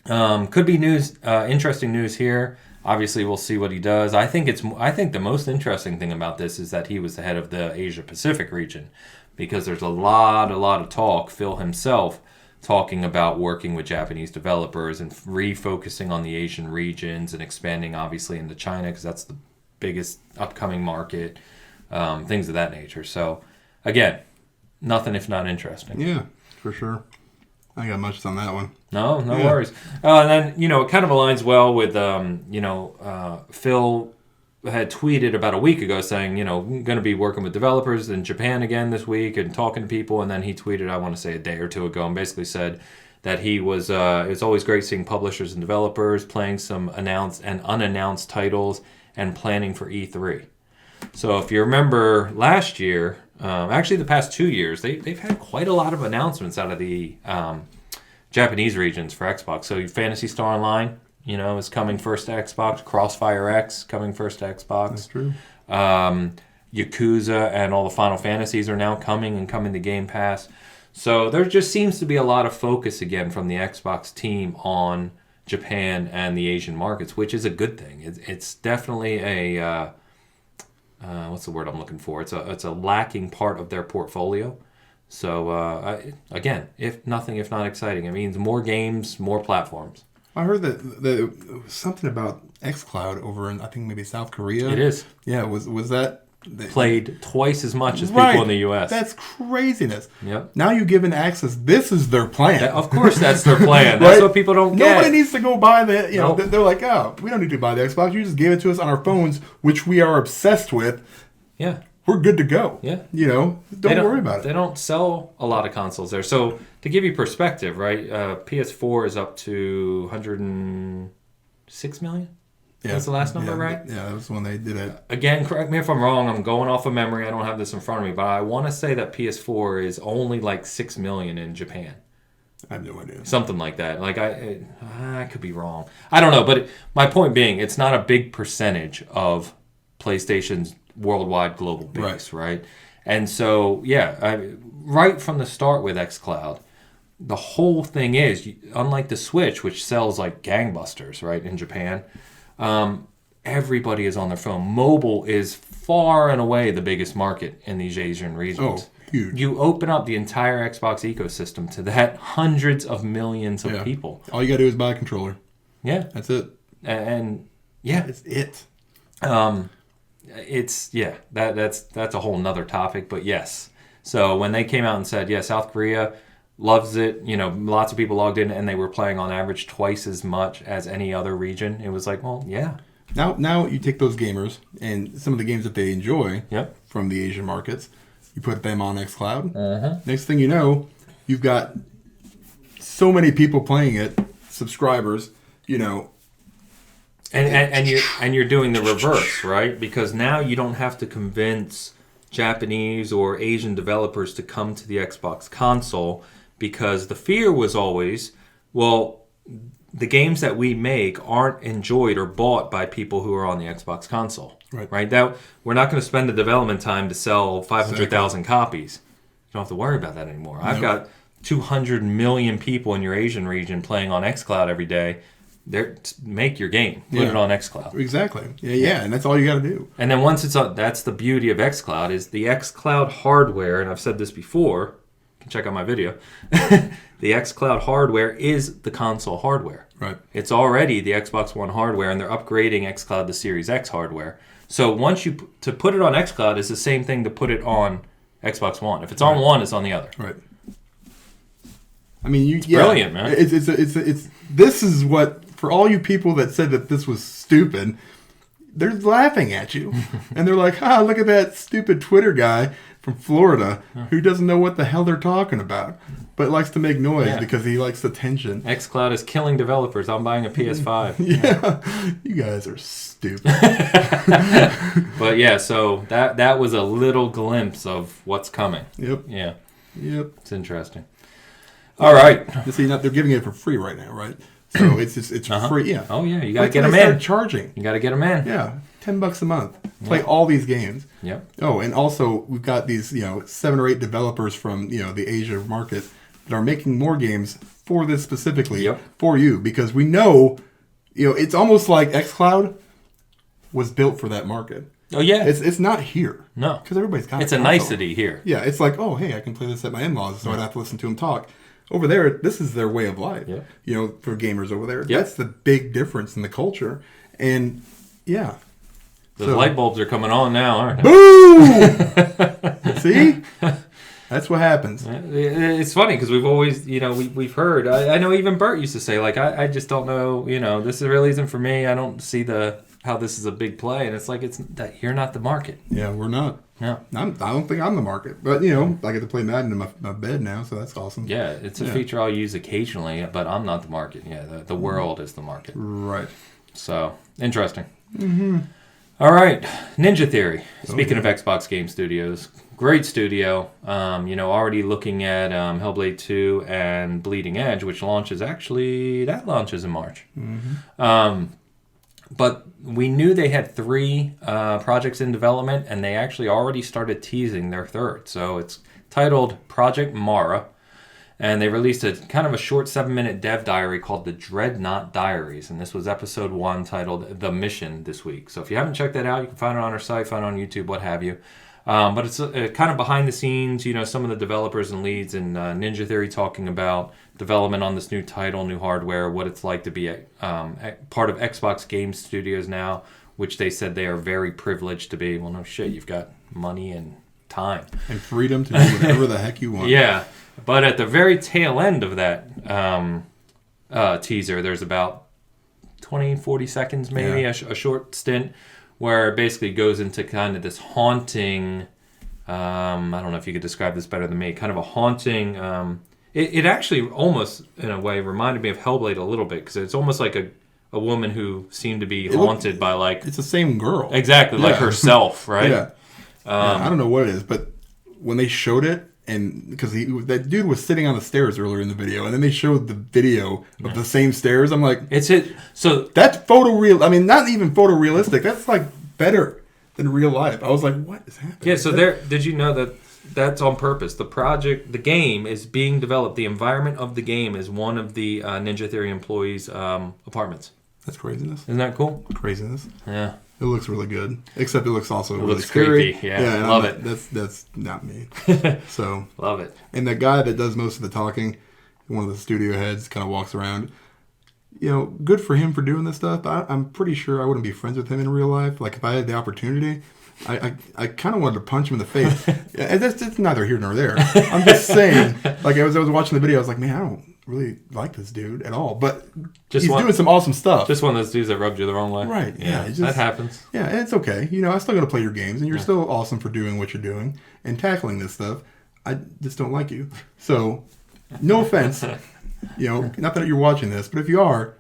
could be news, interesting news here. Obviously, we'll see what he does. I think the most interesting thing about this is that he was the head of the Asia Pacific region, because there's a lot of talk. Phil himself talking about working with Japanese developers and refocusing on the Asian regions and expanding, obviously, into China, because that's the biggest upcoming market. Things of that nature. So, again, nothing if not interesting. Yeah, for sure. I ain't got much on that one. No worries. And then, it kind of aligns well with, Phil had tweeted about a week ago saying, going to be working with developers in Japan again this week and talking to people. And then he tweeted, I want to say a day or two ago, and basically said that he was, it's always great seeing publishers and developers playing some announced and unannounced titles and planning for E3. So if you remember last year, actually the past 2 years, they've had quite a lot of announcements out of the Japanese regions for Xbox. So Phantasy Star Online, is coming first to Xbox. Crossfire X coming first to Xbox. That's true. Yakuza and all the Final Fantasies are now coming to Game Pass. So there just seems to be a lot of focus again from the Xbox team on Japan and the Asian markets, which is a good thing. It's definitely a... what's the word I'm looking for? It's a lacking part of their portfolio. So, again, if not exciting. It means more games, more platforms. I heard that something about xCloud over in, I think, maybe South Korea. It is. Yeah, was that... Played twice as much as people in the U.S. That's craziness. Yep. Now you're given access. This is their plan. Of course that's their plan. That's what people don't get. Nobody needs to go buy the... Nope. They're like, oh, we don't need to buy the Xbox. You just gave it to us on our phones, which we are obsessed with. Yeah. We're good to go. Yeah. Don't worry about it. They don't sell a lot of consoles there. So to give you perspective, right, PS4 is up to 106 million? Yeah. That's the last number, right? Yeah, that was when they did it. Again, correct me if I'm wrong. I'm going off of memory. I don't have this in front of me. But I want to say that PS4 is only like 6 million in Japan. I have no idea. Something like that. Like I could be wrong. I don't know. But my point being, it's not a big percentage of PlayStation's worldwide global base, right? And so, right from the start with xCloud, the whole thing is, unlike the Switch, which sells like gangbusters, right, in Japan, everybody is on their phone. Mobile is far and away the biggest market in these Asian regions. Oh, huge. You open up the entire Xbox ecosystem to that, hundreds of millions of people. All you got to do is buy a controller. Yeah. That's it. And yeah. That's it. that's a whole nother topic. But yes, so when they came out and said, yeah, South Korea loves it, lots of people logged in and they were playing on average twice as much as any other region. It was like, well, yeah. Now you take those gamers and some of the games that they enjoy Yep. from the Asian markets, you put them on xCloud. Uh-huh. Next thing you know, you've got so many people playing it, subscribers, And you're doing the reverse, right? Because now you don't have to convince Japanese or Asian developers to come to the Xbox console, because the fear was always, well, the games that we make aren't enjoyed or bought by people who are on the Xbox console. Right? That we're not going to spend the development time to sell 500,000 copies. You don't have to worry about that anymore. I've got 200 million people in your Asian region playing on xCloud every day. Make your game. Put it on xCloud. Exactly. Yeah, and that's all you got to do. And then once it's on, that's the beauty of xCloud, is the xCloud hardware, and I've said this before, you can check out my video, the xCloud hardware is the console hardware. Right. It's already the Xbox One hardware, and they're upgrading xCloud to Series X hardware. So once to put it on xCloud is the same thing to put it on Xbox One. If it's on one, it's on the other. Right. I mean, brilliant, man. It's this is what, for all you people that said that this was stupid, they're laughing at you. And they're like, look at that stupid Twitter guy from Florida who doesn't know what the hell they're talking about, but likes to make noise because he likes attention. xCloud is killing developers. I'm buying a PS5. Yeah. You guys are stupid. But yeah, so that was a little glimpse of what's coming. Yep. Yeah. Yep. It's interesting. All right. See, they're giving it for free right now, right? So it's free. Yeah. Oh yeah, you gotta get them them in. Charging. You gotta get them in. Yeah, $10 a month. Play all these games. Yep. Oh, and also we've got these 7 or 8 developers from the Asia market that are making more games for this specifically for you, because we know it's almost like xCloud was built for that market. Oh yeah. It's not here. No. Because everybody's got it's a nicety here. Yeah, it's like, oh hey, I can play this at my in-laws, so I don't have to listen to them talk. Over there, this is their way of life. Yeah. For gamers over there. Yep. That's the big difference in the culture. And yeah. The light bulbs are coming on now, aren't they? Boom! See? That's what happens. It's funny because we've always, we've heard. I know even Bert used to say, like, I just don't know, this really isn't for me. I don't see how this is a big play. And it's like, it's that you're not the market. Yeah, we're not. No. I don't think I'm the market. But, I get to play Madden in my bed now, so that's awesome. Yeah, it's a feature I'll use occasionally, but I'm not the market. Yeah, the world is the market. Right. So, interesting. Mm-hmm. All right, Ninja Theory. Speaking of Xbox Game Studios, great studio. Already looking at Hellblade 2 and Bleeding Edge, which launches in March. Mm-hmm. But we knew they had 3 projects in development, and they actually already started teasing their third. So it's titled Project Mara, and they released a kind of a short 7-minute dev diary called the Dreadnought Diaries, and this was episode 1 titled The Mission this week. So if you haven't checked that out, you can find it on our site, find it on YouTube, what have you. But it's kind of behind the scenes, some of the developers and leads in Ninja Theory talking about development on this new title, new hardware, what it's like to be part of Xbox Game Studios now, which they said they are very privileged to be. Well, no shit, you've got money and time. And freedom to do whatever the heck you want. Yeah, but at the very tail end of that teaser, there's about 20, 40 seconds maybe, a short stint, where it basically goes into kind of this haunting, I don't know if you could describe this better than me, kind of a haunting, it actually almost, in a way, reminded me of Hellblade a little bit, because it's almost like a woman who seemed to be haunted by, like... It's the same girl. Exactly, like herself, right? Yeah. I don't know what it is, but when they showed it, and because that dude was sitting on the stairs earlier in the video, and then they showed the video of the same stairs. I'm like, so that's photoreal. I mean, not even photorealistic. That's like better than real life. I was like, what is happening? Yeah. So did you know that that's on purpose? The game is being developed. The environment of the game is one of the Ninja Theory employees' apartments. That's craziness. Isn't that cool? Craziness. Yeah. It looks really good, except it looks also really looks scary. Creepy. Yeah, love it. That's not me. So love it. And the guy that does most of the talking, one of the studio heads, kind of walks around. good for him for doing this stuff. But I'm pretty sure I wouldn't be friends with him in real life. Like, if I had the opportunity, I kind of wanted to punch him in the face. And that's neither here nor there. I'm just saying, like, as I was watching the video, I was like, man, I don't really like this dude at all. But he's doing some awesome stuff. Just one of those dudes that rubbed you the wrong way. Right. Yeah. That happens. Yeah, and it's okay. I'm still going to play your games, and you're still awesome for doing what you're doing and tackling this stuff. I just don't like you. So, no offense. Not that you're watching this, but if you are,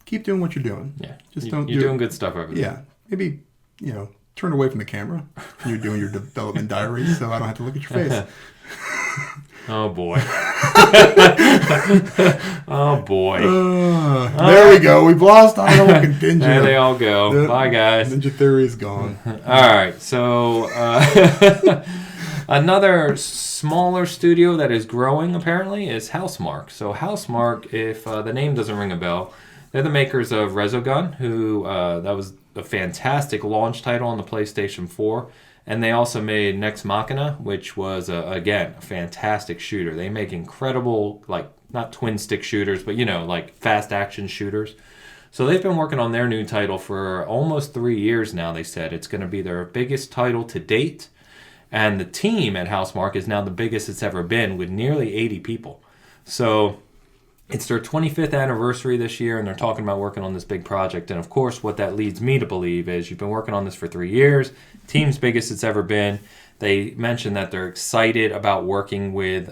keep doing what you're doing. Yeah. Just you're doing good stuff over there. Yeah. Maybe, turn away from the camera when you're doing your development diary so I don't have to look at your face. Oh, boy. Oh, boy. There we go. We've lost our whole contingent. There they all go. Bye, guys. Ninja Theory is gone. All right. So, another smaller studio that is growing, apparently, is Housemarque. So, Housemarque, if the name doesn't ring a bell, they're the makers of Resogun, who that was a fantastic launch title on the PlayStation 4. And they also made Nex Machina, which was, again, a fantastic shooter. They make incredible, not twin-stick shooters, but, fast action shooters. So they've been working on their new title for almost 3 years now, they said. It's going to be their biggest title to date. And the team at Housemarque is now the biggest it's ever been, with nearly 80 people. So it's their 25th anniversary this year, and they're talking about working on this big project. And, of course, what that leads me to believe is you've been working on this for 3 years. Team's biggest it's ever been. They mentioned that they're excited about working with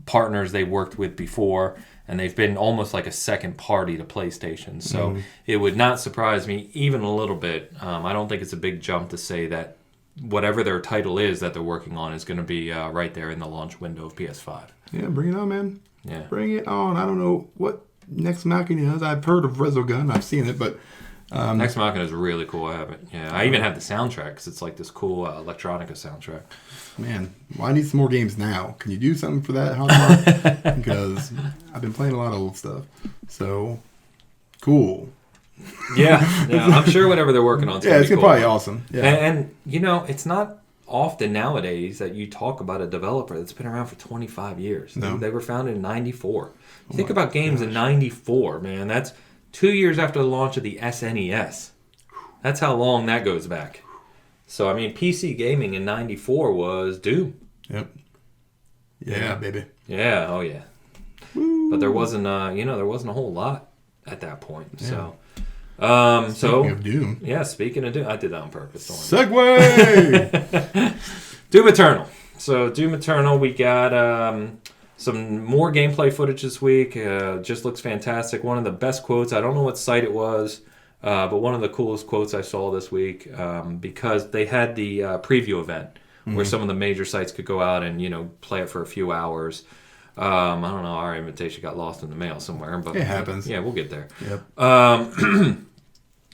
partners they've worked with before, and they've been almost like a second party to PlayStation. So it would not surprise me even a little bit. I don't think it's a big jump to say that whatever their title is that they're working on is going to be right there in the launch window of PS5. Yeah, bring it on, man. Yeah. Bring it on. I don't know what Nex Machina is. I've heard of Resogun. I've seen it, but... Nex Machina is really cool. I have it. Yeah, I even have the soundtrack because it's like this cool electronica soundtrack. Man, well, I need some more games now. Can you do something for that, Housemarque? Because I've been playing a lot of old stuff. So, cool. Yeah, I'm sure whatever they're working on is it's cool. probably awesome. Yeah. And it's not often nowadays that you talk about a developer that's been around for 25 years. No. They were founded in 94. Think about games in 94, man. That's 2 years after the launch of the SNES. That's how long that goes back. So, I mean, PC gaming in 94 was Doom. Yep. Yeah, baby. Yeah, oh yeah. Woo. But there wasn't, there wasn't a whole lot at that point. Yeah. So, Speaking of Doom. Yeah, speaking of Doom. I did that on purpose. Segue! Doom Eternal. So, Doom Eternal, we got some more gameplay footage this week. Just looks fantastic. One of the best quotes. I don't know what site it was, but one of the coolest quotes I saw this week because they had the preview event where some of the major sites could go out and, play it for a few hours. I don't know. Our invitation got lost in the mail somewhere, but it happens. Yeah, we'll get there. Yep.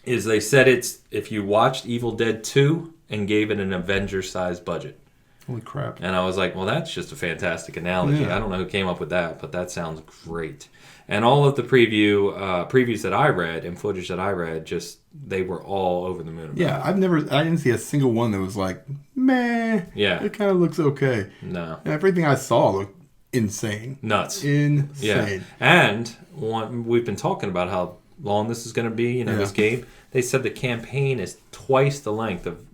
Is they said it's if you watched Evil Dead 2 and gave it an Avengers-sized budget. Holy crap. And I was like, well, that's just a fantastic analogy. Yeah. I don't know who came up with that, but that sounds great. And all of the previews that I read and footage that I read, they were all over the moon. Yeah, I didn't see a single one that was like, meh. Yeah. It kind of looks okay. No. And everything I saw looked insane. Nuts. Insane. Yeah. And we've been talking about how long this is going to be, this game. They said the campaign is twice the length of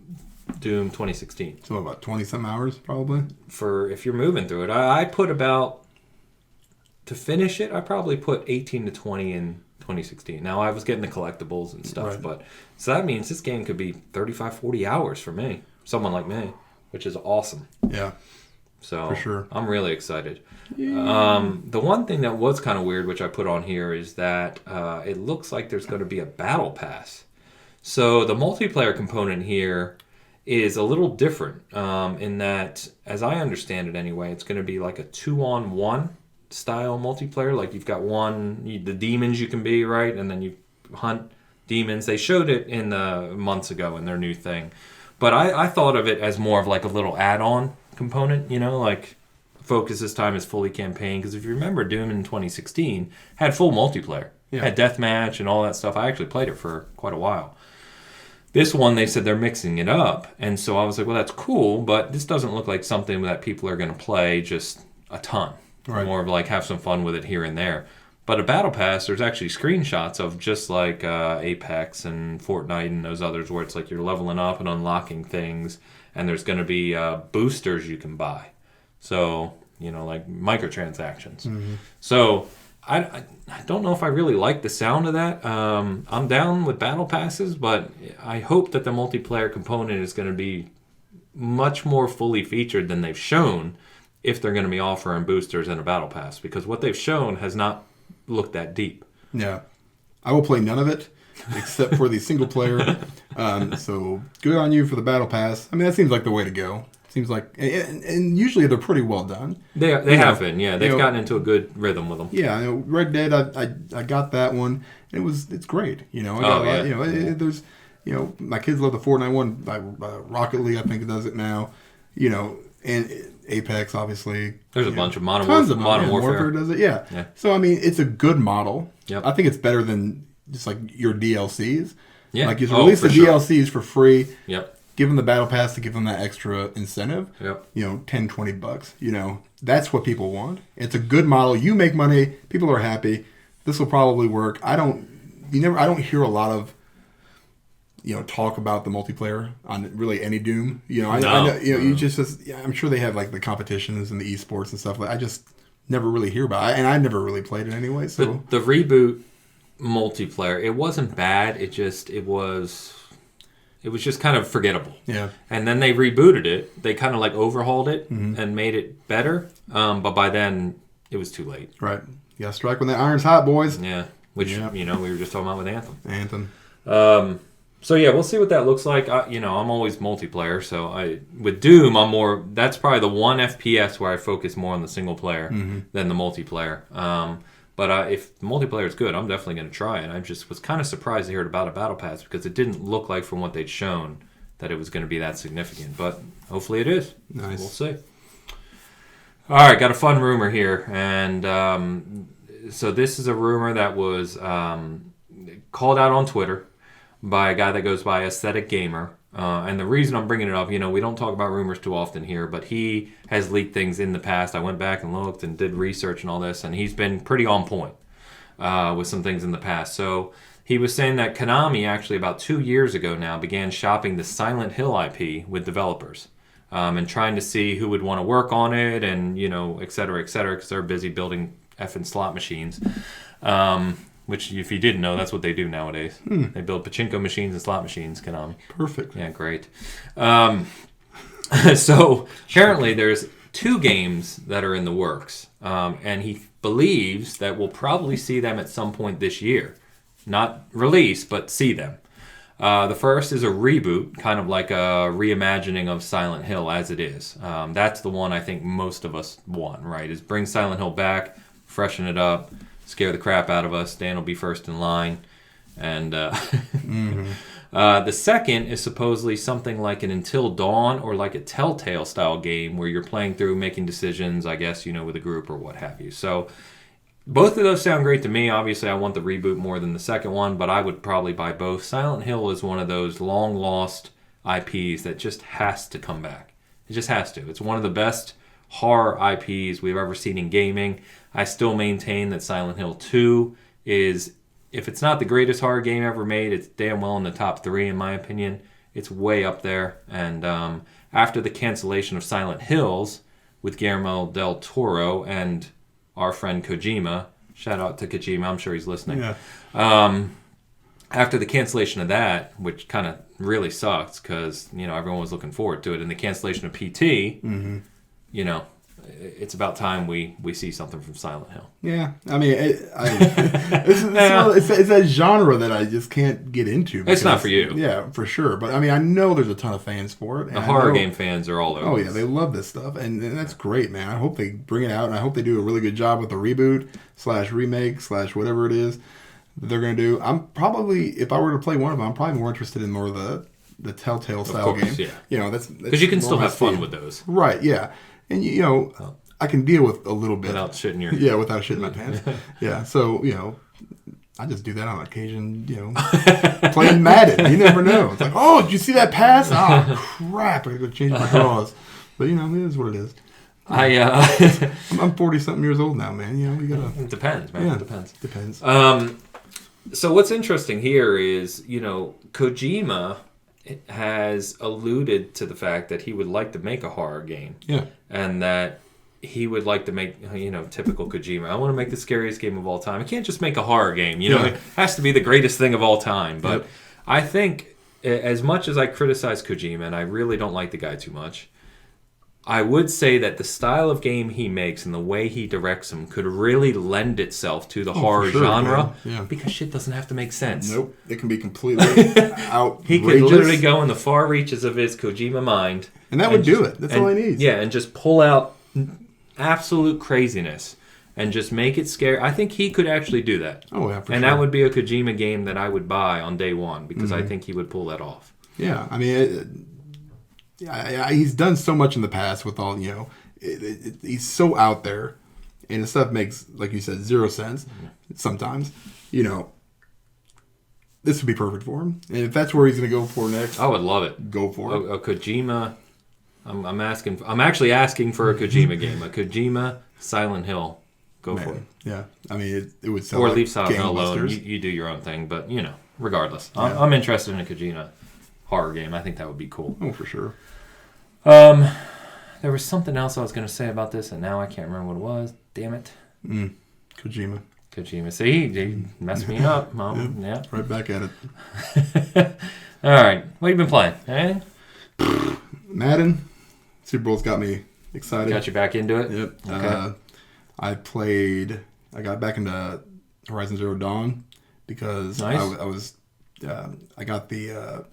Doom 2016. So about 20-some hours, probably? For if you're moving through it. I put about, to finish it, I probably put 18 to 20 in 2016. Now, I was getting the collectibles and stuff, but so that means this game could be 35, 40 hours for me. Someone like me, which is awesome. Yeah. So for sure. I'm really excited. Yeah. The one thing that was kind of weird, which I put on here, is that it looks like there's going to be a battle pass. So the multiplayer component here is a little different in that, as I understand it anyway, it's going to be like a 2-on-1 style multiplayer. Like you've got the demons you can be, right? And then you hunt demons. They showed it in months ago in their new thing. But I thought of it as more of like a little add-on component, like focus this time is fully campaign. Because if you remember, Doom in 2016 had full multiplayer. Yeah. Had deathmatch and all that stuff. I actually played it for quite a while. This one, they said they're mixing it up. And so I was like, well, that's cool, but this doesn't look like something that people are going to play just a ton. Right. More of like have some fun with it here and there. But a battle pass, there's actually screenshots of just like Apex and Fortnite and those others where it's like you're leveling up and unlocking things, and there's going to be boosters you can buy. So, like microtransactions. Mm-hmm. So I don't know if I really like the sound of that. I'm down with battle passes, but I hope that the multiplayer component is going to be much more fully featured than they've shown if they're going to be offering boosters and a battle pass, because what they've shown has not looked that deep. Yeah. I will play none of it except for the single player. So good on you for the battle pass. I mean, that seems like the way to go. Seems like, and usually they're pretty well done. They have been, yeah. They've gotten into a good rhythm with them. Yeah, Red Dead, I got that one. It's great. There's, my kids love the Fortnite one. Rocket League, I think, does it now. And Apex, obviously. There's a bunch of Modern Warfare does it, yeah. So, I mean, it's a good model. Yep. I think it's better than just like your DLCs. Yeah. Like, you release the DLCs for free. Yep. Give them the battle pass to give them that extra incentive. Yep. $10-$20. That's what people want. It's a good model. You make money. People are happy. This will probably work. I don't hear a lot of talk about the multiplayer on really any Doom. I'm sure they have like the competitions and the esports and stuff. I just never really hear about it, and I never really played it anyway. So the reboot multiplayer, it wasn't bad. It was just kind of forgettable. Yeah. And then they rebooted it. They kind of like overhauled it and made it better. But by then, it was too late. Right. You got to strike when the iron's hot, boys. Yeah. Which, we were just talking about with Anthem. So, yeah, we'll see what that looks like. I'm always multiplayer. So, with Doom, that's probably the one FPS where I focus more on the single player than the multiplayer. But if the multiplayer is good, I'm definitely going to try it. I just was kind of surprised to hear about a battle pass because it didn't look like from what they'd shown that it was going to be that significant. But hopefully it is. Nice. We'll see. All right, got a fun rumor here. And so this is a rumor that was called out on Twitter by a guy that goes by Aesthetic Gamer. And the reason I'm bringing it up, we don't talk about rumors too often here, but he has leaked things in the past. I went back and looked and did research and all this, and he's been pretty on point with some things in the past. So he was saying that Konami actually about 2 years ago now began shopping the Silent Hill IP with developers and trying to see who would want to work on it and, et cetera, because they're busy building effing slot machines. Which, if you didn't know, that's what they do nowadays. They build pachinko machines and slot machines, Konami. Perfect. Yeah, great. So, apparently, there's 2 games that are in the works. And he believes that we'll probably see them at some point this year. Not release, but see them. The first is a reboot, kind of like a reimagining of Silent Hill as it is. That's the one I think most of us want, right? Is bring Silent Hill back, freshen it up, scare the crap out of us. Dan will be first in line. And the second is supposedly something like an Until Dawn or like a Telltale style game where you're playing through, making decisions, I guess, with a group or what have you. So both of those sound great to me. Obviously, I want the reboot more than the second one, but I would probably buy both. Silent Hill is one of those long-lost IPs that just has to come back. It just has to. It's one of the best horror IPs we've ever seen in gaming. I still maintain that Silent Hill 2 is, if it's not the greatest horror game ever made, it's damn well in the top 3 in my opinion. It's way up there. And after the cancellation of Silent Hills with Guillermo del Toro and our friend Kojima, shout out to Kojima, I'm sure he's listening. Yeah. After the cancellation of that, which kind of really sucks because, everyone was looking forward to it, and the cancellation of PT, it's about time we see something from Silent Hill. Yeah, I mean, it's a genre that I just can't get into. Because, it's not for you. Yeah, for sure. But I mean, I know there's a ton of fans for it. The horror game fans are all over. Oh yeah, they love this stuff, and that's great, man. I hope they bring it out, and I hope they do a really good job with the reboot / remake / whatever it is that they're going to do. I'm probably, if I were to play one of them, I'm probably more interested in more of the Telltale style game. Yeah. That's because you can still have fun with those. Right. Yeah. And I can deal with a little bit without shitting your without shitting my pants. Yeah, so I just do that on occasion. Playing Madden, you never know. It's like, oh, did you see that pass? Oh crap! I gotta go change my draws. But it is what it is. I'm 40-something years old now, man. You know, we gotta... It depends, man. Yeah, It depends. Depends. So what's interesting here is, you know, Kojima has alluded to the fact that he would like to make a horror game. Yeah. And that he would like to make, you know, typical Kojima. I want to make the scariest game of all time. I can't just make a horror game. You know, it has to be the greatest thing of all time. But I think, as much as I criticize Kojima, and I really don't like the guy too much, I would say that the style of game he makes and the way he directs them could really lend itself to the horror genre because shit doesn't have to make sense. Nope. It can be completely outrageous. He could literally go in the far reaches of his Kojima mind. And that would do it. That's all he needs. Yeah, and just pull out absolute craziness and just make it scary. I think he could actually do that. Oh, yeah, for and sure. that would be a Kojima game that I would buy on day one because I think he would pull that off. Yeah, I mean... he's done so much in the past with all, you know, he's so out there, and his stuff makes, like you said, zero sense sometimes. You know, this would be perfect for him. And if that's where he's going to go for next, I would love it. Go for it. A Kojima, I'm actually asking for a Kojima game. A Kojima Silent Hill. Go for it. Yeah, I mean, it would sell. Or like leave Silent Hill alone. gangbusters. You do your own thing, but, you know, regardless. I'm interested in a Kojima horror game. I think that would be cool. Oh, for sure. There was something else I was going to say about this, and now I can't remember what it was. Damn it. Kojima. See, he messed me up. Yeah. Right back at it. All right. What have you been playing? Anything? Madden. Super Bowl's got me excited. Got you back into it? Yep. Okay. I got back into Horizon Zero Dawn because Nice. I got the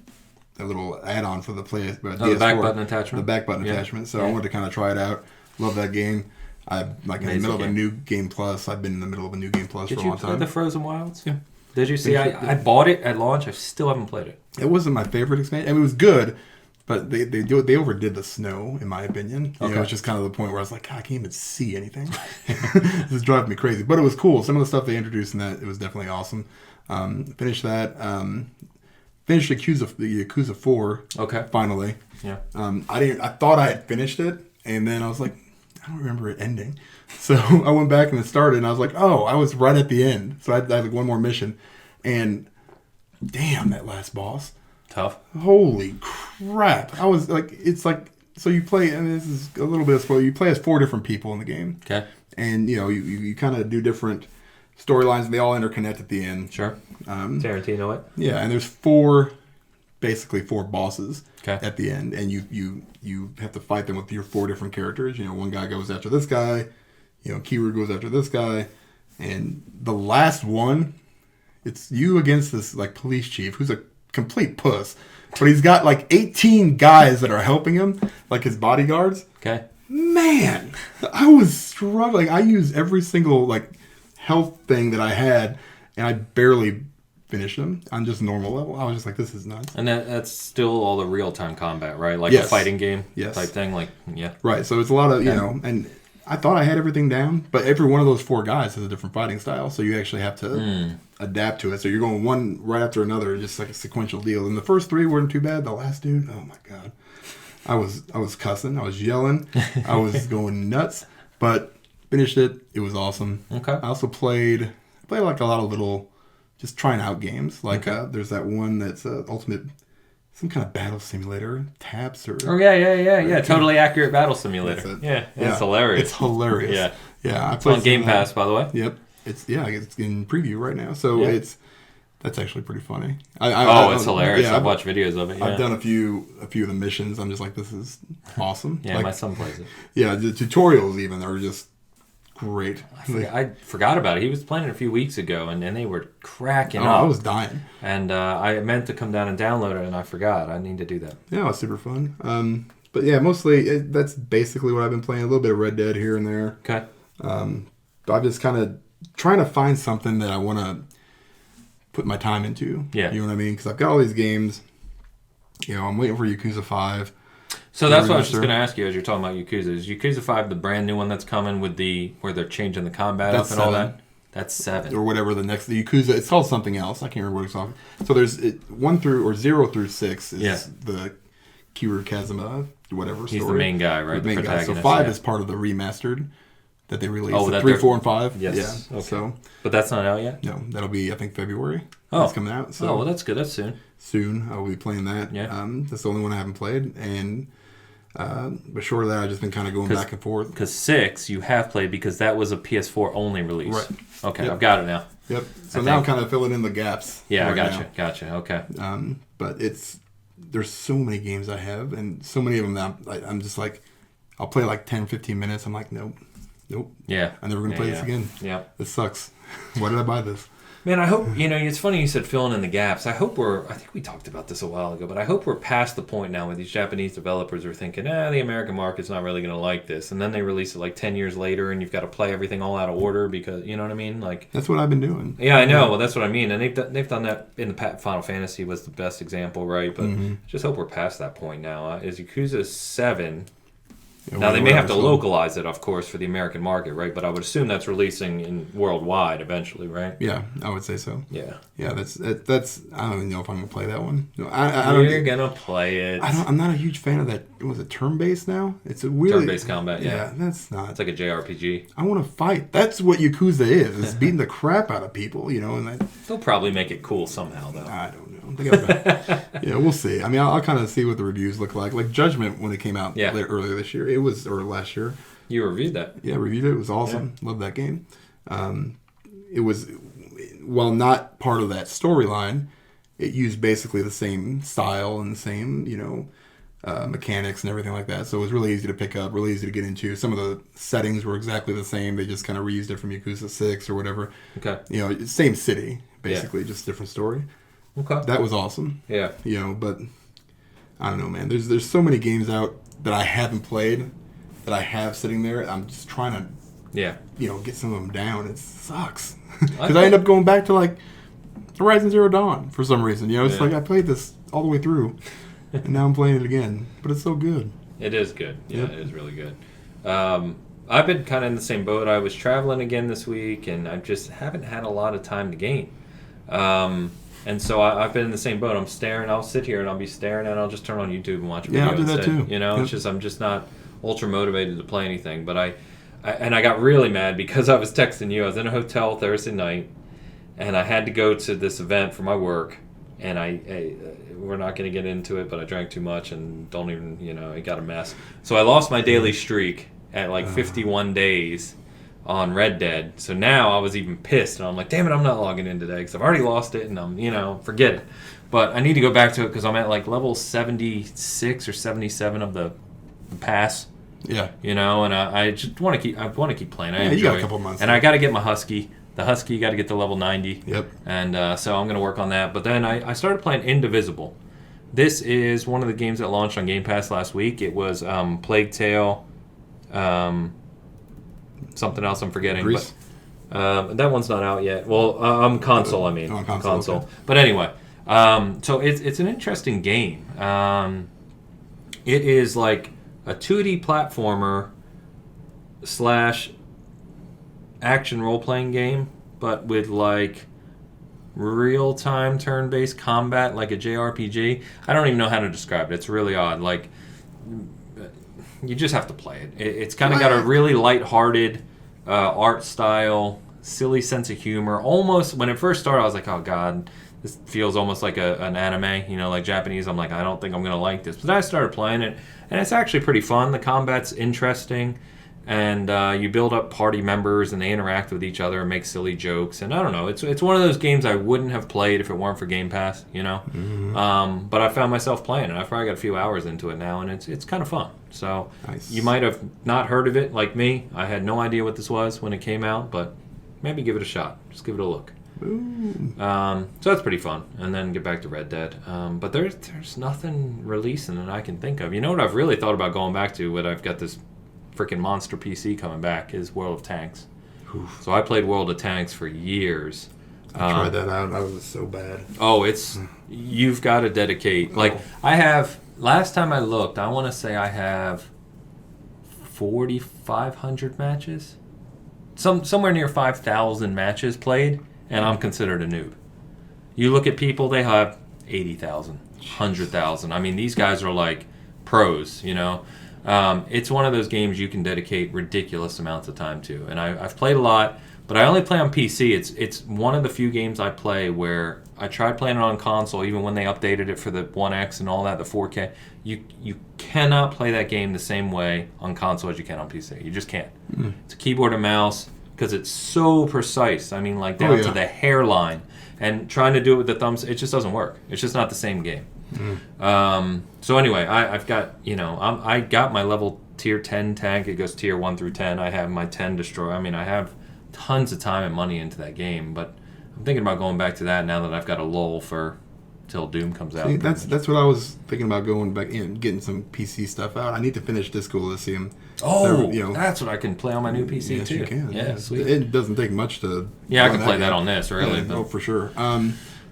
little add-on for the PS4. The back button attachment? The back button attachment. So I wanted to kind of try it out. Love that game. I'm like in the middle of a new Game Plus. I've been in the middle of a new Game Plus for a long time. Did you play the Frozen Wilds? Yeah. Did you see? I bought it at launch. I still haven't played it. It wasn't my favorite expansion. I mean, it was good, but they overdid the snow, in my opinion. You know, it's just kind of the point where I was like, God, I can't even see anything. This is driving me crazy. But it was cool. Some of the stuff they introduced in that, it was definitely awesome. Finished that. Finished Yakuza 4. Okay. Finally. Yeah. I thought I had finished it, and then I was like, I don't remember it ending. So I went back and it started, and I was like, oh, I was right at the end. So I had like one more mission, and damn, that last boss. Tough. Holy crap. I was like, it's like, so you play, and this is a little bit of spoiler, you play as 4 different people in the game. Okay. And, you know, you kind of do different storylines, and they all interconnect at the end. Sure. Tarantino it. Yeah, and there's basically four bosses at the end, and you have to fight them with your 4 different characters. You know, one guy goes after this guy, you know, Kiru goes after this guy, and the last one, it's you against this like police chief who's a complete puss, but he's got like 18 guys that are helping him, like his bodyguards. Okay. Man, I was struggling. I used every single like health thing that I had, and I barely finished them on just normal level. I was just like, this is nuts. And that's still all the real-time combat, right? Like Yes. a fighting game Yes. type thing? Like, yeah. Right, so it's a lot of, you know, and I thought I had everything down, but every one of those 4 guys has a different fighting style, so you actually have to adapt to it. So you're going one right after another, just like a sequential deal. And the first 3 weren't too bad. The last dude, oh my God. I was cussing, I was yelling, I was going nuts, but finished it. It was awesome. Okay. I also played like a lot of little, just trying out games. Like there's that one that's Ultimate, some kind of battle simulator, Tabs or... Oh, yeah. Totally accurate battle simulator. Yeah. It's hilarious. It's hilarious. Yeah. I It's on played Game Pass, by the way. Yep. It's in preview right now, so that's actually pretty funny. It's hilarious. Yeah, I've watched videos of it. Yeah. I've done a few of the missions. I'm just like, this is awesome. Yeah, like, my son plays it. Yeah, the tutorials even are just great. I forgot about it. He was playing it a few weeks ago, and they were cracking up. I was dying. And I meant to come down and download it, and I forgot. I need to do that. Yeah, it was super fun. But yeah, mostly that's basically what I've been playing. A little bit of Red Dead here and there. Okay. But I'm just kind of trying to find something that I want to put my time into. Yeah. You know what I mean? Because I've got all these games. You know, I'm waiting for Yakuza 5. So that's what I was just going to ask you as you're talking about Yakuza. Is Yakuza 5 the brand new one that's coming with where they're changing the combat That's up and all 7. that? That's 7. Or whatever the Yakuza, it's called something else. I can't remember what it's called. So there's 0 through 6 is the Kira Kazuma, whatever story. He's the main guy, right? The main guy. So 5 is part of the remastered that they released. Oh, that 3, 4, and 5. Yes. Yeah. Okay. So, but that's not out yet? No, that'll be, I think, February. Oh. It's coming out. So oh, well, that's good. That's soon. Soon, I will be playing that. Yeah. That's the only one I haven't played. And but short of that, I've just been kind of going back and forth. Because 6 you have played because that was a PS4 only release. Right. Okay, Yep. I've got it now. Yep. So now I'm kind of filling in the gaps. Yeah, right I now. gotcha. Okay. But there's so many games I have, and so many of them that I'm just like, I'll play like 10, 15 minutes. I'm like, nope. Yeah. I'm never going to play this again. Yeah. This sucks. Why did I buy this? Man, I hope, it's funny you said filling in the gaps. I think we talked about this a while ago, but I hope we're past the point now where these Japanese developers are thinking, the American market's not really going to like this. And then they release it like 10 years later and you've got to play everything all out of order because, you know what I mean? Like that's what I've been doing. Yeah, I know. Well, that's what I mean. And they've done that in the Final Fantasy was the best example, right? But I just hope we're past that point now. Is Yakuza 7... Now, they may have to localize it, of course, for the American market, right? But I would assume that's releasing in worldwide eventually, right? Yeah, I would say so. Yeah. Yeah, that's. I don't even know if I'm going to play that one. No, You're going to play it. I'm not a huge fan of that. Was it turn-based now? It's a weird... Turn-based combat, yeah. Yeah, that's not... It's like a JRPG. I want to fight. That's what Yakuza is beating the crap out of people, and that... They'll probably make it cool somehow, though. I don't know. Yeah, we'll see. I mean, I'll kind of see what the reviews look like. Like Judgment, when it came out earlier this year, or last year. You reviewed that. Yeah, reviewed it. It was awesome. Yeah. Loved that game. It was, while not part of that storyline, it used basically the same style and the same, mechanics and everything like that. So it was really easy to pick up, really easy to get into. Some of the settings were exactly the same. They just kind of reused it from Yakuza 6 or whatever. Okay. Same city, basically, just different story. Okay. That was awesome. Yeah. But I don't know, man. There's so many games out that I haven't played that I have sitting there. I'm just trying to, get some of them down. It sucks because I end up going back to like Horizon Zero Dawn for some reason. It's like I played this all the way through, and now I'm playing it again. But it's so good. It is good. Yeah, It is really good. I've been kind of in the same boat. I was traveling again this week, and I just haven't had a lot of time to game. And so I've been in the same boat. I'll sit here and I'll be staring and I'll just turn on YouTube and watch a video. Yeah, I'll do that instead. too. It's just I'm just not ultra motivated to play anything. But I got really mad because I was texting you. I was in a hotel Thursday night and I had to go to this event for my work. And we're not going to get into it, but I drank too much and don't even, it got a mess. So I lost my daily streak at like 51 days. On Red Dead. So now I was even pissed and I'm like, damn it, I'm not logging in today because I've already lost it and I'm, forget it. But I need to go back to it because I'm at like level 76 or 77 of the pass. Yeah. And I just want to keep playing. I enjoy you got a couple months. And I got to get my Husky. The Husky got to get to level 90. Yep. And so I'm going to work on that. But then I started playing Indivisible. This is one of the games that launched on Game Pass last week. It was Plague Tale, something else I'm forgetting. Grease? But that one's not out yet. Well, console, I mean. Console. Okay. But anyway, so it's an interesting game. It is like a 2D platformer / action role-playing game, but with like real-time turn-based combat, like a JRPG. I don't even know how to describe it. It's really odd. Like, you just have to play it. It's kind of got a really light-hearted art style, silly sense of humor. Almost, when it first started, I was like, oh, God, this feels almost like an anime, like Japanese. I'm like, I don't think I'm going to like this. But then I started playing it, and it's actually pretty fun. The combat's interesting, and you build up party members, and they interact with each other and make silly jokes. And I don't know, it's one of those games I wouldn't have played if it weren't for Game Pass, Mm-hmm. But I found myself playing it. I've probably got a few hours into it now, and it's kind of fun. So nice. You might have not heard of it like me. I had no idea what this was when it came out, but maybe give it a shot. Just give it a look. So that's pretty fun. And then get back to Red Dead. But there's nothing releasing that I can think of. You know what I've really thought about going back to, when I've got this freaking monster PC coming back, is World of Tanks. Oof. So I played World of Tanks for years. I tried that out. I was so bad. Oh, you've got to dedicate. Like, I have, last time I looked, I want to say I have 4,500 matches. Somewhere near 5,000 matches played, and I'm considered a noob. You look at people, they have 80,000, 100,000. I mean, these guys are like pros, you know. It's one of those games you can dedicate ridiculous amounts of time to. And I've played a lot, but I only play on PC. It's one of the few games I play where I tried playing it on console, even when they updated it for the 1X and all that, the 4K. You cannot play that game the same way on console as you can on PC. You just can't. It's a keyboard and mouse because it's so precise. I mean, like down to the hairline. And trying to do it with the thumbs, it just doesn't work. It's just not the same game. So anyway, I've got, I got my level tier 10 tank. It goes tier 1 through 10. I have my 10 destroy. I mean, I have tons of time and money into that game, but I'm thinking about going back to that now that I've got a lull till Doom comes out. See, that's what I was thinking about, going back in, getting some PC stuff out. I need to finish Disco Elysium. Oh, that's what I can play on my new PC yes, too. You can. Yeah, sweet. It doesn't take much to. Yeah, I can play that on this, really. Yeah, oh, for sure.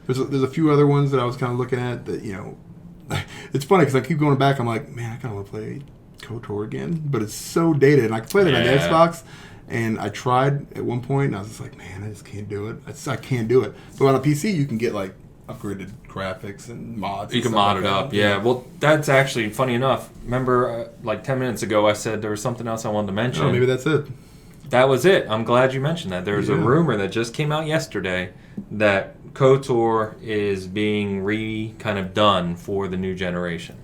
There's a few other ones that I was kind of looking at that, it's funny because I keep going back. I'm like, man, I kind of want to play KOTOR again, but it's so dated, and I can play it on the Xbox. And I tried at one point, and I was just like, man, I just can't do it. I can't do it. But on a PC, you can get like upgraded graphics and mods. You can mod it up, yeah. Well, that's actually funny enough. Remember, like 10 minutes ago, I said there was something else I wanted to mention. Oh, maybe that's it. That was it. I'm glad you mentioned that. There's a rumor that just came out yesterday that KOTOR is being kind of done for the new generation.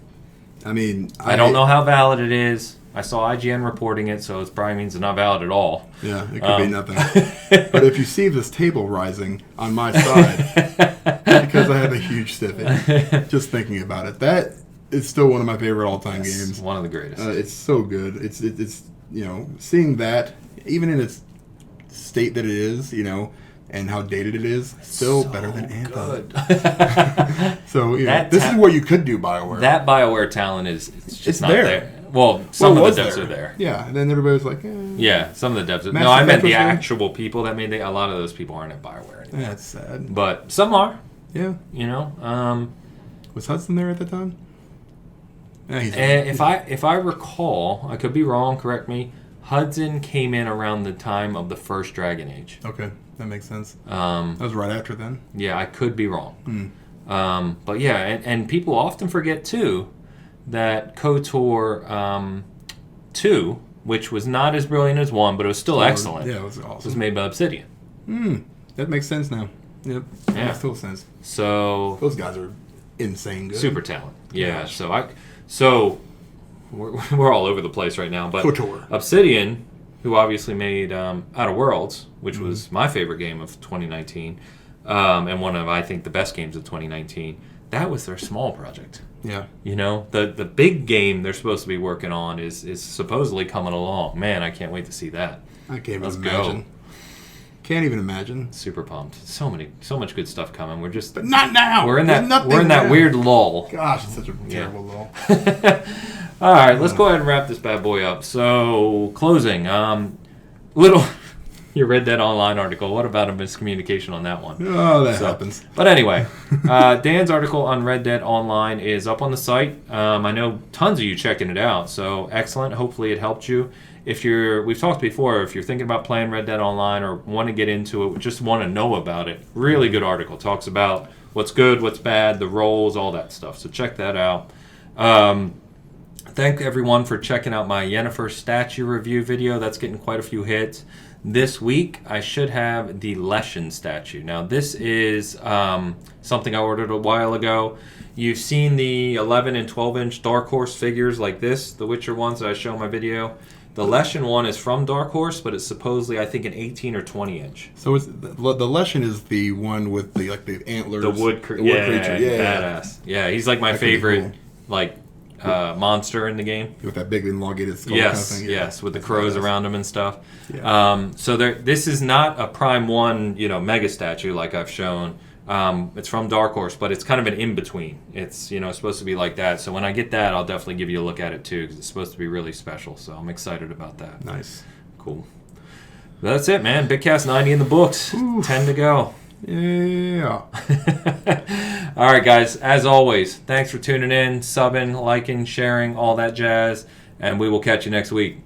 I mean, I don't know how valid it is. I saw IGN reporting it, so it probably means it's not valid at all. Yeah, it could be nothing. But if you see this table rising on my side, because I have a huge stiffy, just thinking about it, that is still one of my favorite all-time games. One of the greatest. It's so good. It's seeing that, even in its state that it is, and how dated it is, still so better than Anthem. So this is what you could do, BioWare. That BioWare talent is just not there. there. Well, some of the devs are there. Yeah, and then everybody was like, yeah, some of the devs. No, I meant the actual people that made a lot of those people aren't at BioWare anymore. Yeah, that's sad. But some are. Yeah. Was Hudson there at the time? Yeah, if I recall, I could be wrong, correct me, Hudson came in around the time of the first Dragon Age. Okay, that makes sense. That was right after then. Yeah, I could be wrong. But yeah, and people often forget, too, that KOTOR 2, which was not as brilliant as 1, but it was still excellent. Yeah, it was awesome. Was made by Obsidian. That makes sense now. Yep. Yeah. That makes total sense. So those guys are insane good. Super talent. Yeah. Gosh. So we're all over the place right now. But KOTOR. Obsidian, who obviously made Outer Worlds, which was my favorite game of 2019, and one of, I think, the best games of 2019, that was their small project. Yeah. The big game they're supposed to be working on is supposedly coming along. Man, I can't wait to see that. I can't Let's even imagine. go. Can't even imagine. Super pumped. So much good stuff coming. We're just But not now. We're in that weird lull. Gosh, it's such a terrible lull. All right, let's go ahead and wrap this bad boy up. So, closing. Your Red Dead Online article. What about a miscommunication on that one? Oh, that happens. But anyway, Dan's article on Red Dead Online is up on the site. I know tons of you checking it out, so excellent. Hopefully it helped you. We've talked before, if you're thinking about playing Red Dead Online or want to get into it, just want to know about it, really good article. Talks about what's good, what's bad, the roles, all that stuff. So check that out. Thank everyone for checking out my Yennefer statue review video. That's getting quite a few hits. This week, I should have the Leshen statue. Now, this is something I ordered a while ago. You've seen the 11 and 12-inch Dark Horse figures like this, the Witcher ones that I show in my video. The Leshen one is from Dark Horse, but it's supposedly, I think, an 18 or 20-inch. So the Leshen is the one with the antlers. The wood creature. Yeah, badass. Yeah, he's like my favorite, monster in the game. With that big elongated skull kind of thing. Yeah. Yes, with the crows around him and stuff. Yeah. So this is not a Prime 1, mega statue like I've shown. It's from Dark Horse, but it's kind of an in-between. It's, supposed to be like that. So when I get that, I'll definitely give you a look at it too, because it's supposed to be really special. So I'm excited about that. Nice. Cool. But that's it, man. Bitcast 90 in the books. Oof. 10 to go. Yeah. All right, guys. As always, thanks for tuning in, subbing, liking, sharing, all that jazz. And we will catch you next week.